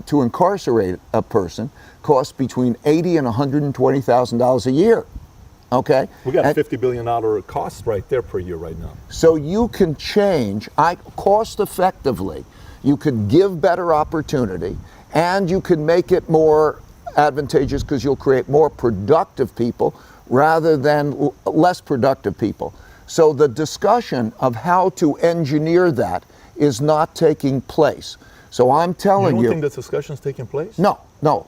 B: to incarcerate a person costs between $80,000 and $120,000 a year? Okay?
A: We got a $50 billion cost right there per year right now.
B: So you can change, cost effectively, you could give better opportunity, and you can make it more advantageous because you'll create more productive people rather than less productive people. So the discussion of how to engineer that is not taking place. So I'm telling you.
A: You don't think this discussion is taking place?
B: No.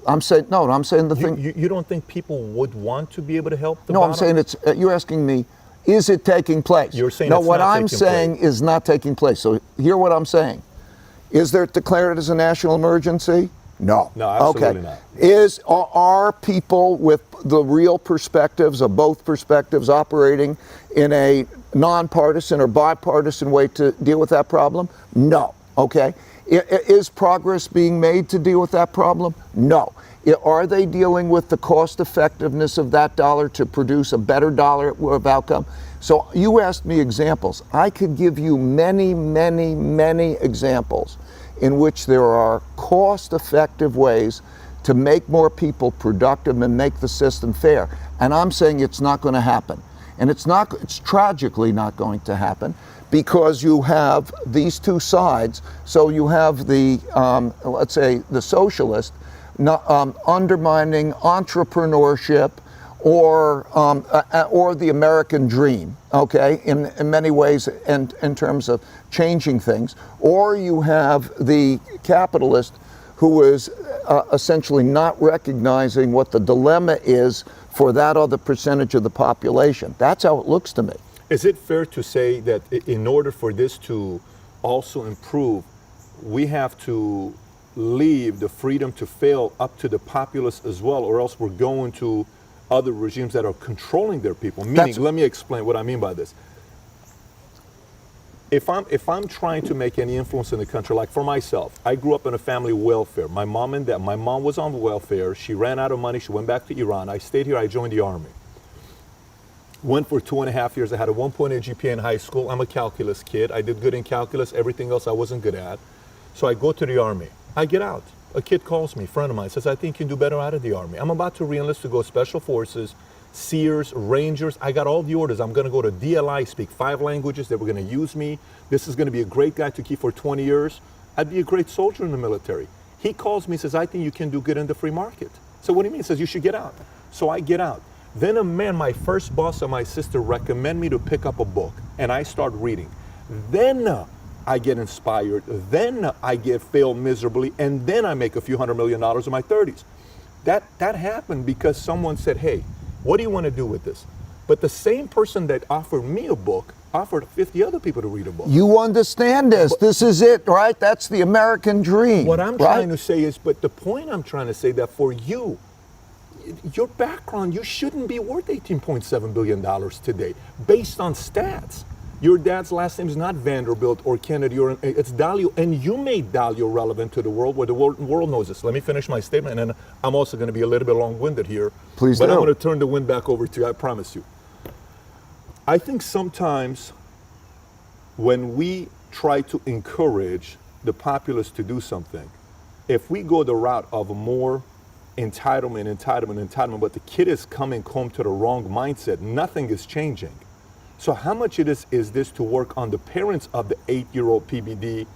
B: I'm saying the thing.
A: You don't think people would want to be able to help the
B: No,
A: bottom?
B: I'm saying it's. You're asking me, is it taking place?
A: You're saying
B: no.
A: It's
B: What
A: not
B: I'm
A: taking
B: saying
A: place.
B: is not taking place. So hear what I'm saying. Is there declared as a national emergency? No.
A: No, absolutely not.
B: Are people with the real perspectives of both perspectives operating in a nonpartisan or bipartisan way to deal with that problem? No. Okay. Is progress being made to deal with that problem? No. Are they dealing with the cost effectiveness of that dollar to produce a better dollar of outcome? So you asked me examples. I could give you many, many, many examples in which there are cost-effective ways to make more people productive and make the system fair. And I'm saying it's not going to happen. And it's tragically not going to happen because you have these two sides. So you have the, let's say, the socialist undermining entrepreneurship or the American dream, okay, in many ways and in terms of changing things. Or you have the capitalist who is essentially not recognizing what the dilemma is for that other percentage of the population. That's how it looks to me.
A: Is it fair to say that in order for this to also improve, we have to leave the freedom to fail up to the populace as well, or else we're going to other regimes that are controlling their people? Meaning, let me explain what I mean by this. If I'm trying to make any influence in the country, like for myself, I grew up in a family welfare. My mom and dad, my mom was on welfare. She ran out of money. She went back to Iran. I stayed here. I joined the army. Went for 2.5 years. I had a 1.8 GPA in high school. I'm a calculus kid. I did good in calculus. Everything else I wasn't good at. So I go to the army. I get out. A kid calls me, a friend of mine, says, I think you can do better out of the army. I'm about to re-enlist to go Special Forces, Sears, Rangers. I got all the orders. I'm going to go to DLI, speak 5 languages. They were going to use me. This is going to be a great guy to keep for 20 years. I'd be a great soldier in the military. He calls me, says, I think you can do good in the free market. So what do you mean? He says, you should get out. So I get out. Then my first boss and my sister recommend me to pick up a book, and I start reading. Then I get inspired. Then I fail miserably, and then I make a few $100 million in my 30s. That happened because someone said, hey, what do you want to do with this? But the same person that offered me a book offered 50 other people to read a book.
B: You understand this. This is it, right? That's the American dream.
A: What I'm
B: right?
A: trying to say is, but the point I'm trying to say that for you, your background, you shouldn't be worth $18.7 billion today, based on stats. Your dad's last name is not Vanderbilt or Kennedy, it's Dalio, and you made Dalio relevant to the world, where the world knows this. Let me finish my statement, and then I'm also going to be a little bit long-winded here.
B: Please
A: But
B: do.
A: I'm going to turn the wind back over to you, I promise you. I think sometimes when we try to encourage the populace to do something, if we go the route of more entitlement, but the kid is coming home to the wrong mindset, nothing is changing. So how much is this to work on the parents of the 8-year-old PBD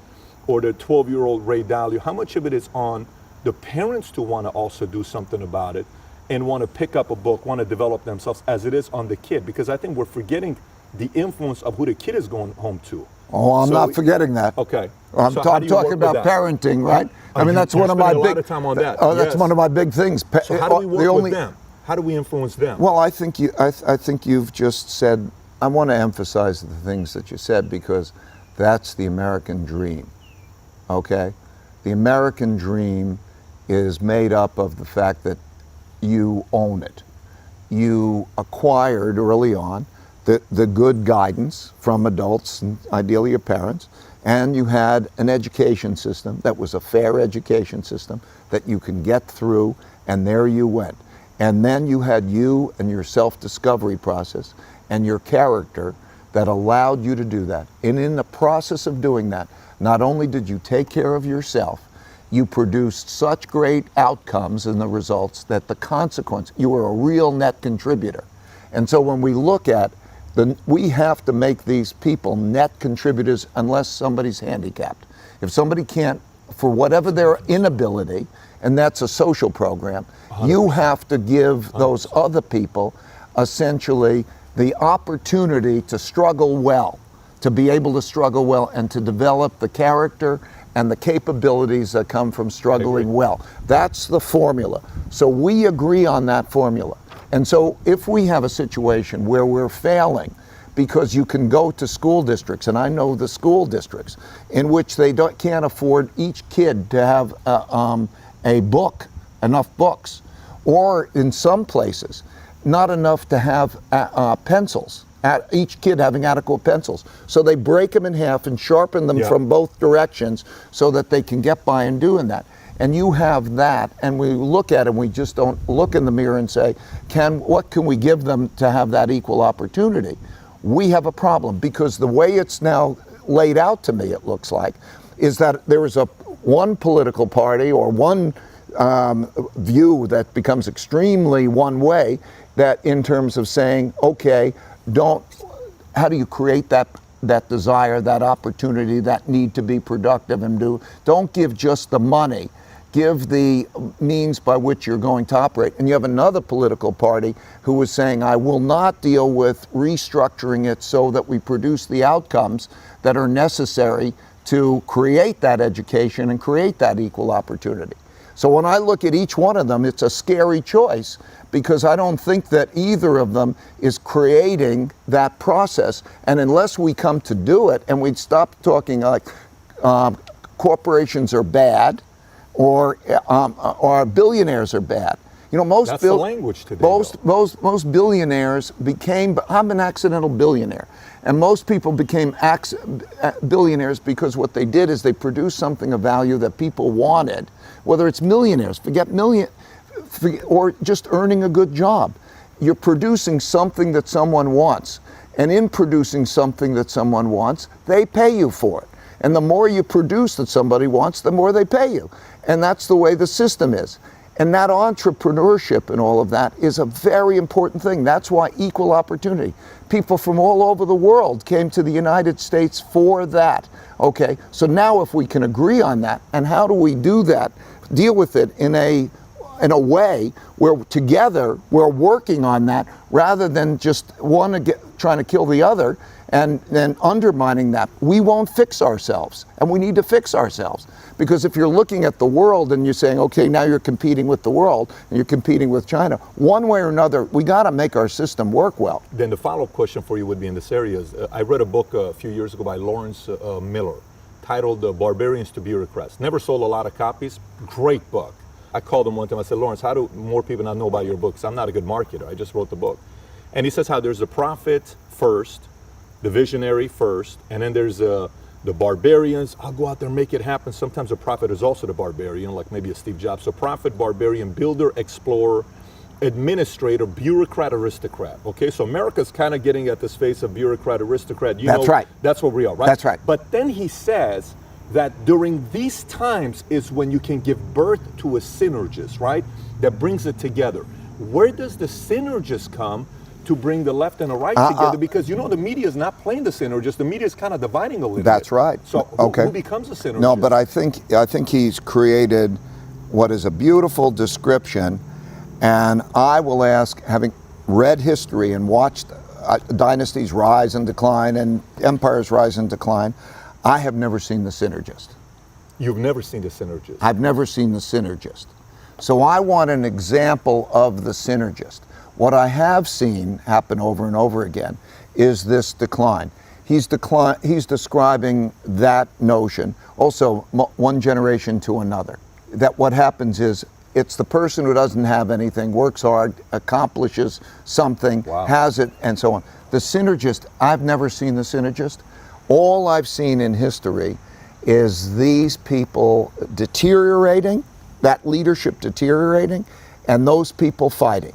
A: or the 12-year-old Ray Dalio? How much of it is on the parents to want to also do something about it and want to pick up a book, want to develop themselves, as it is on the kid? Because I think we're forgetting the influence of who the kid is going home to.
B: Oh, I'm not forgetting that.
A: Okay.
B: I'm
A: So how do you work
B: talking about
A: with that?
B: parenting, right? I mean, that's
A: You're
B: one of my
A: spending a
B: big.
A: lot of time on that.
B: Oh, that's
A: Yes.
B: one of my big things.
A: So how do we work with them? How do we influence them?
B: Well, I think you've just said. I want to emphasize the things that you said, because that's the American dream. Okay, the American dream is made up of the fact that you own it. You acquired early on the good guidance from adults, and ideally your parents, and you had an education system that was a fair education system that you can get through, and there you went. And then you had you and your self-discovery process and your character that allowed you to do that. And in the process of doing that, not only did you take care of yourself, you produced such great outcomes in the results that the consequence, you were a real net contributor. And so when we look at we have to make these people net contributors unless somebody's handicapped. If somebody can't, for whatever their inability, and that's a social program, 100%. You have to give those other people essentially the opportunity to struggle well, to be able to struggle well and to develop the character and the capabilities that come from struggling well. That's the formula. So we agree on that formula. And so if we have a situation where we're failing, because you can go to school districts, and I know the school districts, in which they can't afford each kid to have a book, enough books, or in some places, not enough to have pencils, each kid having adequate pencils. So they break them in half and sharpen them from both directions so that they can get by in doing that. And you have that, and we look at it, and we just don't look in the mirror and say, what can we give them to have that equal opportunity? We have a problem, because the way it's now laid out to me, it looks like, is that there is one political party or one view that becomes extremely one way, that in terms of saying, okay, how do you create that desire, that opportunity, that need to be productive, and don't give just the money, give the means by which you're going to operate. And you have another political party who was saying, I will not deal with restructuring it so that we produce the outcomes that are necessary to create that education and create that equal opportunity. So when I look at each one of them, it's a scary choice, because I don't think that either of them is creating that process. And unless we come to do it, and we'd stop talking like corporations are bad, or billionaires are bad. You know,
A: that's the language today.
B: Most billionaires became. I'm an accidental billionaire, and most people became billionaires because what they did is they produced something of value that people wanted. Whether it's millionaires, or just earning a good job, you're producing something that someone wants, and in producing something that someone wants, they pay you for it. And the more you produce that somebody wants, the more they pay you. And that's the way the system is. And that entrepreneurship and all of that is a very important thing. That's why equal opportunity. People from all over the world came to the United States for that. Okay, so now if we can agree on that, and how do we do that? Deal with it in a way where together we're working on that, rather than just trying to kill the other and then undermining that. We won't fix ourselves, and we need to fix ourselves. Because if you're looking at the world and you're saying, okay, now you're competing with the world and you're competing with China, one way or another, we got to make our system work well.
A: Then the follow-up question for you would be in this area. I read a book a few years ago by Lawrence Miller titled Barbarians to Bureaucrats. Never sold a lot of copies. Great book. I called him one time. I said, Lawrence, how do more people not know about your books? I'm not a good marketer. I just wrote the book. And he says how there's the prophet first, the visionary first, and then there's the barbarians. I'll go out there and make it happen. Sometimes a prophet is also the barbarian, like maybe a Steve Jobs. So prophet, barbarian, builder, explorer, administrator, bureaucrat, aristocrat. Okay, so America's kind of getting at this phase of bureaucrat, aristocrat.
B: That's right.
A: That's what we are, right?
B: That's right.
A: But then he says that during these times is when you can give birth to a synergist, right? That brings it together. Where does the synergist come to bring the left and the right together? Because you know the media is not playing the synergist. The media is kind of dividing a little bit.
B: That's right.
A: So who becomes a synergist?
B: No, but I think he's created what is a beautiful description. And I will ask, having read history and watched dynasties rise and decline and empires rise and decline, I have never seen the synergist.
A: You've never seen the synergist?
B: I've never seen the synergist. So I want an example of the synergist. What I have seen happen over and over again is this decline. He's describing that notion, also one generation to another. That what happens is it's the person who doesn't have anything, works hard, accomplishes something, has it, and so on. The synergist, I've never seen the synergist. All I've seen in history is these people deteriorating, that leadership deteriorating, and those people fighting.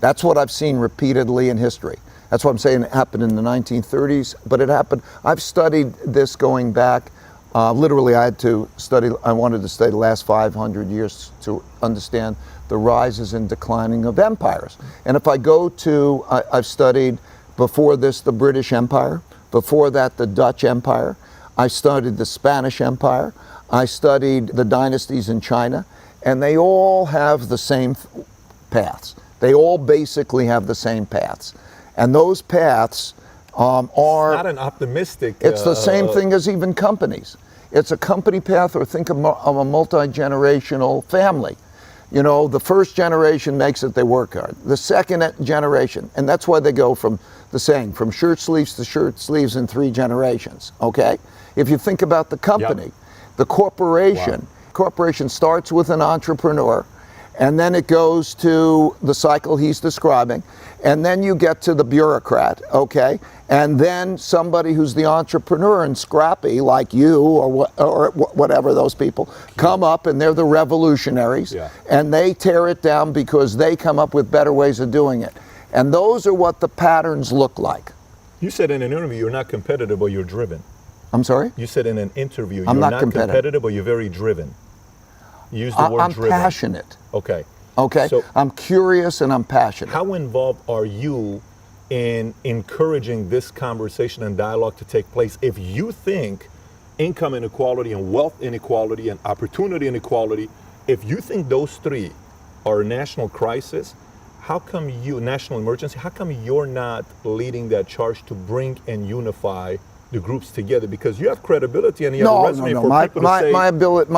B: That's what I've seen repeatedly in history. That's what I'm saying it happened in the 1930s, but it happened. I've studied this going back. Literally, I wanted to study the last 500 years to understand the rises and declining of empires. And if I go to, I've studied before this the British Empire, before that the Dutch Empire, I studied the Spanish Empire, I studied the dynasties in China, and they all have the same paths. They all basically have the same paths. And those paths are...
A: It's not an optimistic...
B: It's the same thing as even companies. It's a company path, or think of a multi-generational family. You know, the first generation makes it, they work hard. The second generation, and that's why they go from the saying, from shirt sleeves to shirt sleeves in 3 generations, okay? If you think about the company, the corporation, corporation starts with an entrepreneur, and then it goes to the cycle he's describing, and then you get to the bureaucrat, okay? And then somebody who's the entrepreneur and scrappy, like you or whatever those people, come up and they're the revolutionaries, and they tear it down because they come up with better ways of doing it. And those are what the patterns look like.
A: You said in an interview you're not competitive, but you're driven.
B: I'm sorry?
A: You said in an interview you're
B: I'm not
A: competitive, but you're very driven. You used the word driven.
B: I'm passionate.
A: Okay.
B: Okay,
A: so
B: I'm curious and I'm passionate.
A: How involved are you in encouraging this conversation and dialogue to take place if you think income inequality and wealth inequality and opportunity inequality, if you think those 3 are a national crisis, how come national emergency, how come you're not leading that charge to bring and unify the groups together? Because you have credibility and you have a resume for people to say...
B: My ability,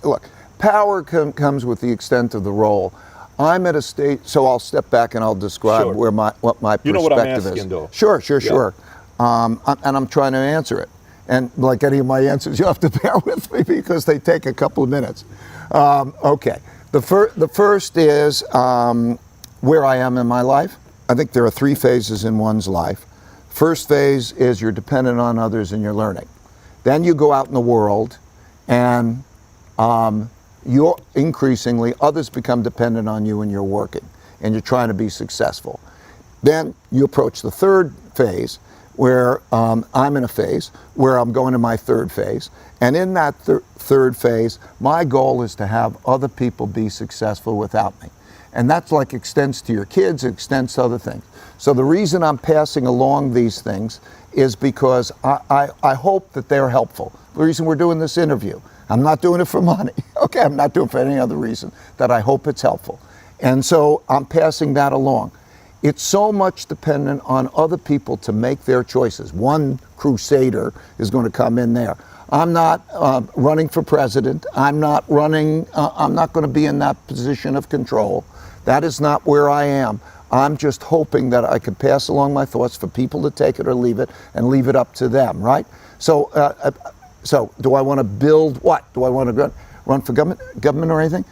B: look, power comes with the extent of the role. I'm at a state, so I'll step back and I'll describe what my perspective
A: you know what I'm asking,
B: is.
A: Though.
B: Sure. And I'm trying to answer it. And like any of my answers, you have to bear with me because they take a couple of minutes. Okay. The first is where I am in my life. I think there are 3 phases in one's life. First phase is you're dependent on others and you're learning. Then you go out in the world and you're increasingly, others become dependent on you and you're working and you're trying to be successful. Then you approach the 3rd phase where I'm in a phase where I'm going to my 3rd phase. And in that 3rd phase, my goal is to have other people be successful without me. And that's like extends to your kids, it extends to other things. So the reason I'm passing along these things is because I hope that they're helpful. The reason we're doing this interview, I'm not doing it for money. Okay, I'm not doing it for any other reason, that I hope it's helpful. And so I'm passing that along. It's so much dependent on other people to make their choices. One crusader is going to come in there. I'm not running for president. I'm not running, I'm not going to be in that position of control. That is not where I am. I'm just hoping that I can pass along my thoughts for people to take it or leave it, and leave it up to them, right? So, do I want to build what? Do I want to run for government or anything?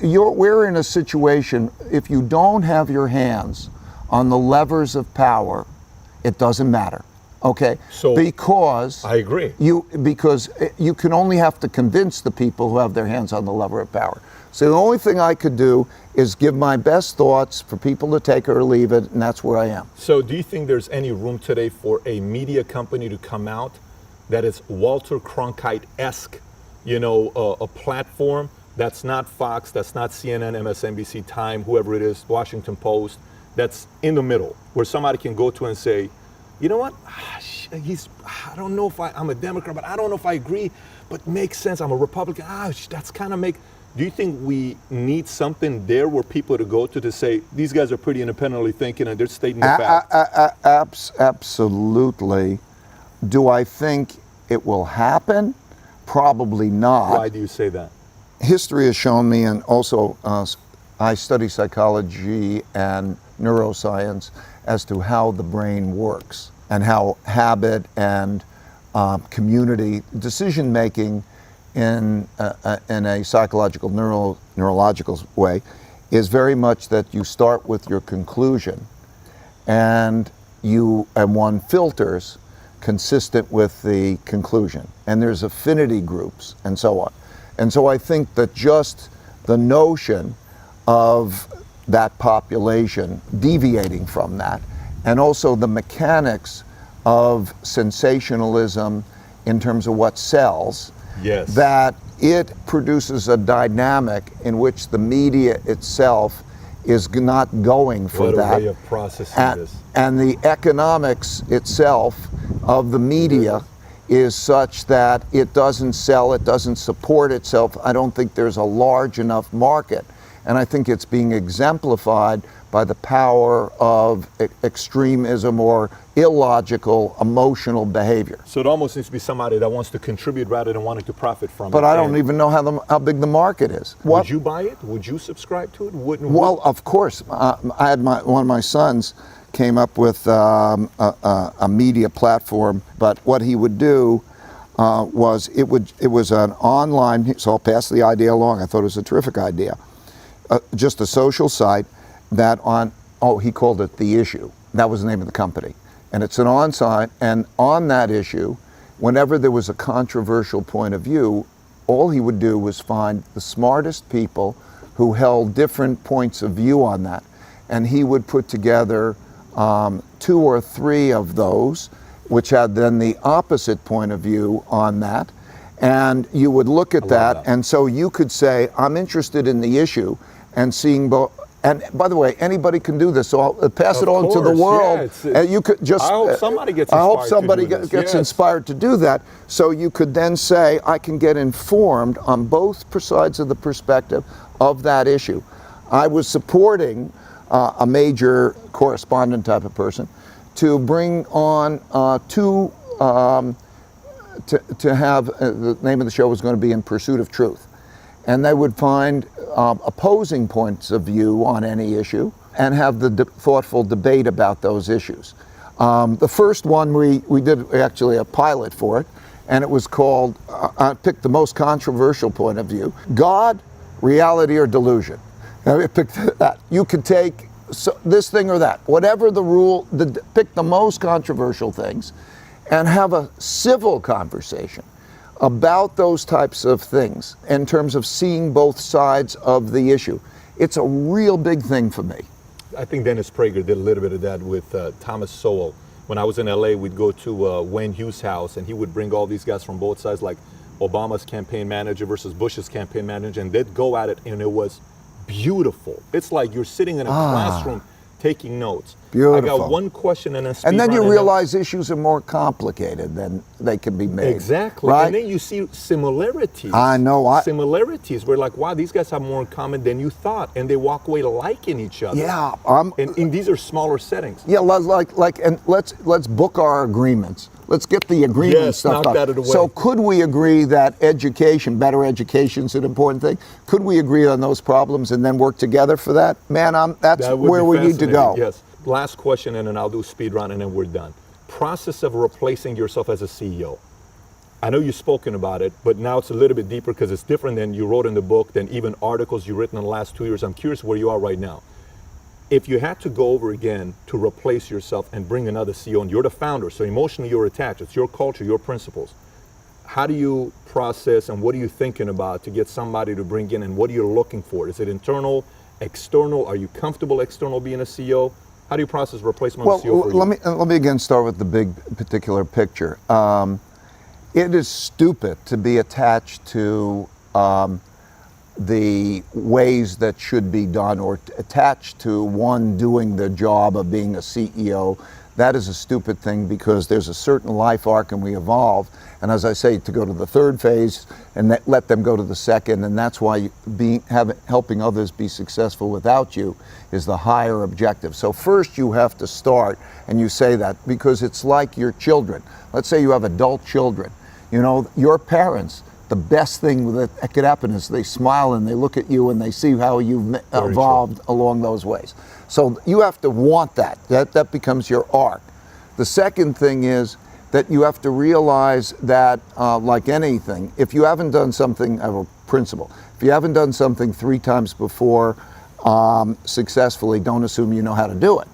B: We're in a situation, if you don't have your hands on the levers of power, it doesn't matter. Okay,
A: so
B: because
A: I agree.
B: Because you can only have to convince the people who have their hands on the lever of power. So the only thing I could do is give my best thoughts for people to take it or leave it, and that's where I am.
A: So do you think there's any room today for a media company to come out that is Walter Cronkite-esque, a platform that's not Fox, that's not CNN, MSNBC, Time, whoever it is, Washington Post, that's in the middle, where somebody can go to and say, you know what? I don't know if I'm a Democrat, but I don't know if I agree, but makes sense. I'm a Republican. That's kind of do you think we need something there where people to go to say, these guys are pretty independently thinking and they're stating the facts?
B: Absolutely. Do I think it will happen? Probably not.
A: Why do you say that?
B: History has shown me, and also I study psychology and neuroscience as to how the brain works and how habit and community decision making in a psychological neurological way is very much that you start with your conclusion and one filters consistent with the conclusion, and there's affinity groups and so on. And so I think that just the notion of that population deviating from that, and also the mechanics of sensationalism in terms of what sells,
A: yes,
B: that it produces a dynamic in which the media itself is not going for
A: what
B: that.
A: A way of processing this.
B: And the economics itself of the media is such that it doesn't sell, it doesn't support itself. I don't think there's a large enough market. And I think it's being exemplified by the power of extremism or illogical emotional behavior.
A: So it almost needs to be somebody that wants to contribute rather than wanting to profit from it.
B: But I don't even know how big the market is.
A: Would you buy it? Would you subscribe to it?
B: Well, of course. I had one of my sons came up with a media platform, but what he would do was it was an online, so I'll pass the idea along. I thought it was a terrific idea. Just a social site that he called it The Issue. That was the name of the company. And it's an on-site, and on that issue, whenever there was a controversial point of view, all he would do was find the smartest people who held different points of view on that. And he would put together 2 or 3 of those, which had then the opposite point of view on that. And you would look at that, and so you could say, I'm interested in the issue, and seeing both. And by the way, anybody can do this, so I'll pass it on to the world.
A: Yeah,
B: you could just.
A: I hope somebody gets inspired.
B: I hope somebody gets inspired to do that. So you could then say, I can get informed on both sides of the perspective of that issue. I was supporting a major correspondent type of person to bring on to have the name of the show was going to be In Pursuit of Truth. And they would find opposing points of view on any issue and have the thoughtful debate about those issues. The first one, we did actually a pilot for it, and it was called, I picked the most controversial point of view, God, reality, or delusion. And I picked that. You could take this thing or that, whatever the rule, pick the most controversial things and have a civil conversation about those types of things in terms of seeing both sides of the issue. It's a real big thing for me.
A: I think Dennis Prager did a little bit of that with Thomas Sowell. When I was in LA, we'd go to Wayne Hughes' house, and he would bring all these guys from both sides, like Obama's campaign manager versus Bush's campaign manager, and they'd go at it, and it was beautiful. It's like you're sitting in a classroom taking notes. I
B: Beautiful.
A: got one question and then speed
B: And then you
A: run,
B: realize issues are more complicated than they can be made.
A: exactly.
B: Right?
A: And then you see similarities.
B: I know.
A: Similarities. We're like, wow, these guys have more in common than you thought, and they walk away liking each other.
B: Yeah.
A: And these are smaller settings.
B: Yeah, and let's book our agreements. Let's get the agreement
A: Yes,
B: stuff
A: knock
B: done.
A: that away.
B: So could we agree that better education is an important thing? Could we agree on those problems and then work together for that? Man, that's
A: That would
B: where
A: be
B: we need to go.
A: fascinating, Yes. Last question, and then I'll do speed run, and then we're done. Process of replacing yourself as a CEO. I know you've spoken about it, but now it's a little bit deeper because it's different than you wrote in the book, than even articles you've written in the last 2 years. I'm curious where you are right now. If you had to go over again to replace yourself and bring another CEO, and you're the founder, so emotionally you're attached, it's your culture, your principles. How do you process, and what are you thinking about to get somebody to bring in, and what are you looking for? Is it internal, external? Are you comfortable external being a CEO? How do you process replacement of CEO for you?
B: Let me again start with the big particular picture. It is stupid to be attached to the ways that should be done, or attached to one doing the job of being a CEO. That is a stupid thing, because there's a certain life arc and we evolve. And as I say, to go to the third phase and let them go to the second, and that's why helping others be successful without you is the higher objective. So first you have to start, and you say that because it's like your children. Let's say you have adult children. You know, your parents, the best thing that could happen is they smile and they look at you and they see how you've evolved along those ways. So you have to want that. That becomes your arc. The second thing is that you have to realize that, like anything, if you haven't done something, I have a principle. If you haven't done something 3 times before successfully, don't assume you know how to do it.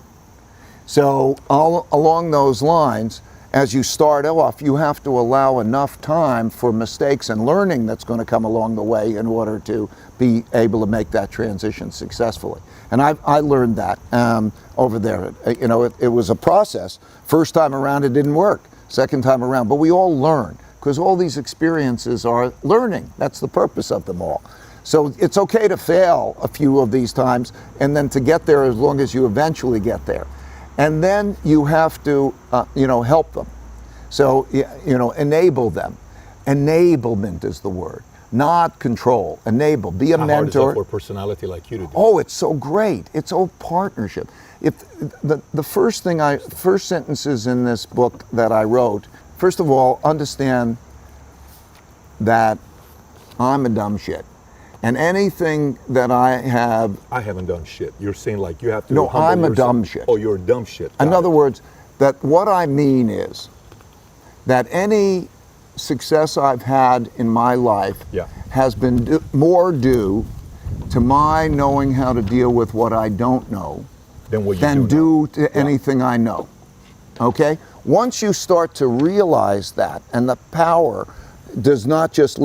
B: So all along those lines, as you start off, you have to allow enough time for mistakes and learning that's going to come along the way in order to be able to make that transition successfully. And I learned that over there. You know, it was a process. First time around, it didn't work. Second time around, but we all learn, because all these experiences are learning. That's the purpose of them all. So it's okay to fail a few of these times, and then to get there as long as you eventually get there. And then you have to, help them. So, enable them. Enablement is the word, not control. Enable. Be a mentor.
A: How hard is that for a personality like you to do?
B: Oh, it's so great. It's all partnership. If the first sentences in this book that I wrote, first of all, understand that I'm a dumb shit. And anything that I
A: haven't done shit. You're saying like you have to.
B: No, I'm a
A: yourself.
B: dumb shit.
A: Oh, you're a dumb shit.
B: In other words, that what I mean is that any success I've had in my life has been more due to my knowing how to deal with what I don't know than due to anything I know. Okay? Once you start to realize that, and the power does not just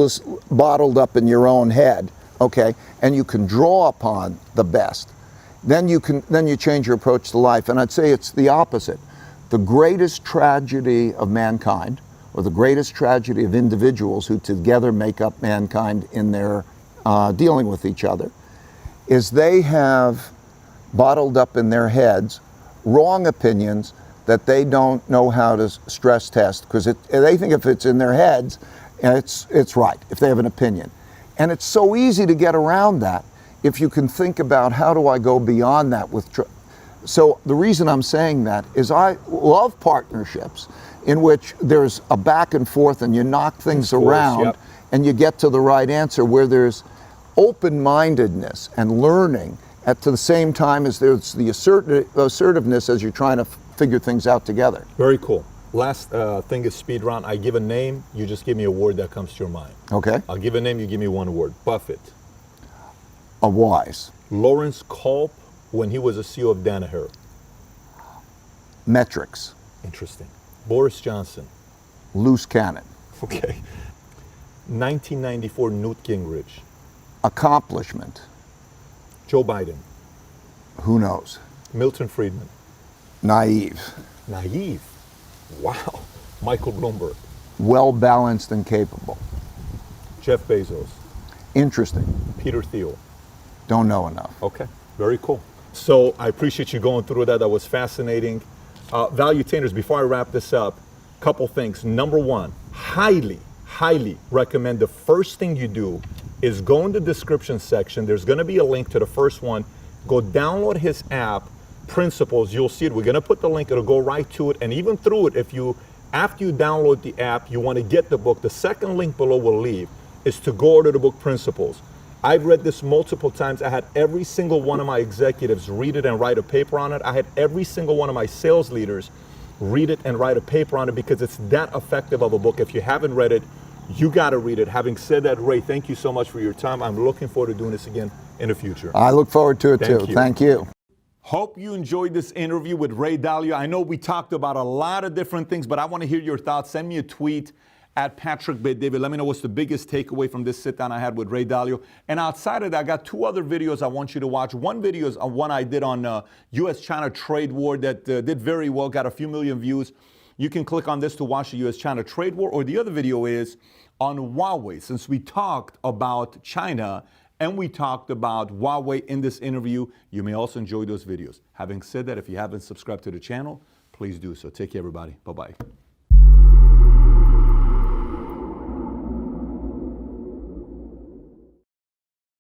B: bottled up in your own head, okay, and you can draw upon the best, then you change your approach to life. And I'd say it's the opposite. The greatest tragedy of mankind, or the greatest tragedy of individuals who together make up mankind in their dealing with each other, is they have bottled up in their heads wrong opinions that they don't know how to stress test, because they think if it's in their heads, it's right, if they have an opinion. And it's so easy to get around that if you can think about, how do I go beyond that with so the reason I'm saying that is I love partnerships in which there's a back and forth and you knock things around and you get to the right answer, where there's open-mindedness and learning at the same time as there's the assertiveness as you're trying to figure things out together.
A: Very cool. Last thing is speed round. I give a name, you just give me a word that comes to your mind.
B: Okay.
A: I'll give a name, you give me one word. Buffett.
B: A wise.
A: Lawrence Culp when he was a CEO of Danaher.
B: Metrics.
A: Interesting. Boris Johnson.
B: Loose cannon.
A: Okay. 1994 Newt Gingrich.
B: Accomplishment.
A: Joe Biden.
B: Who knows?
A: Milton Friedman.
B: Naive.
A: Naive. Wow. Michael Bloomberg.
B: Well balanced and capable.
A: Jeff Bezos.
B: Interesting.
A: Peter Thiel.
B: Don't know enough.
A: Okay. Very cool. So I appreciate you going through that. That was fascinating. Valuetainers, before I wrap this up, couple things. Number one, highly recommend the first thing you do is go in the description section. There's going to be a link to the first one. Go download his app, Principles. You'll see it. We're going to put the link. It'll go right to it. And even through it, after you download the app, you want to get the book, the second link below will leave is to go order the book Principles. I've read this multiple times. I had every single one of my executives read it and write a paper on it. I had every single one of my sales leaders read it and write a paper on it because it's that effective of a book. If you haven't read it, you got to read it. Having said that, Ray, thank you so much for your time. I'm looking forward to doing this again in the future.
B: I look forward to it too.
A: you.
B: Thank you.
A: Hope you enjoyed this interview with Ray Dalio. I know we talked about a lot of different things, but I want to hear your thoughts. Send me a tweet at Patrick Bet-David. Let me know what's the biggest takeaway from this sit-down I had with Ray Dalio. And outside of that, I got two other videos I want you to watch. One video is one I did on U.S.-China trade war that did very well, got a few million views. You can click on this to watch the U.S.-China trade war. Or the other video is on Huawei. Since we talked about China and we talked about Huawei in this interview, you may also enjoy those videos. Having said that, if you haven't subscribed to the channel, please do so. Take care, everybody. Bye-bye.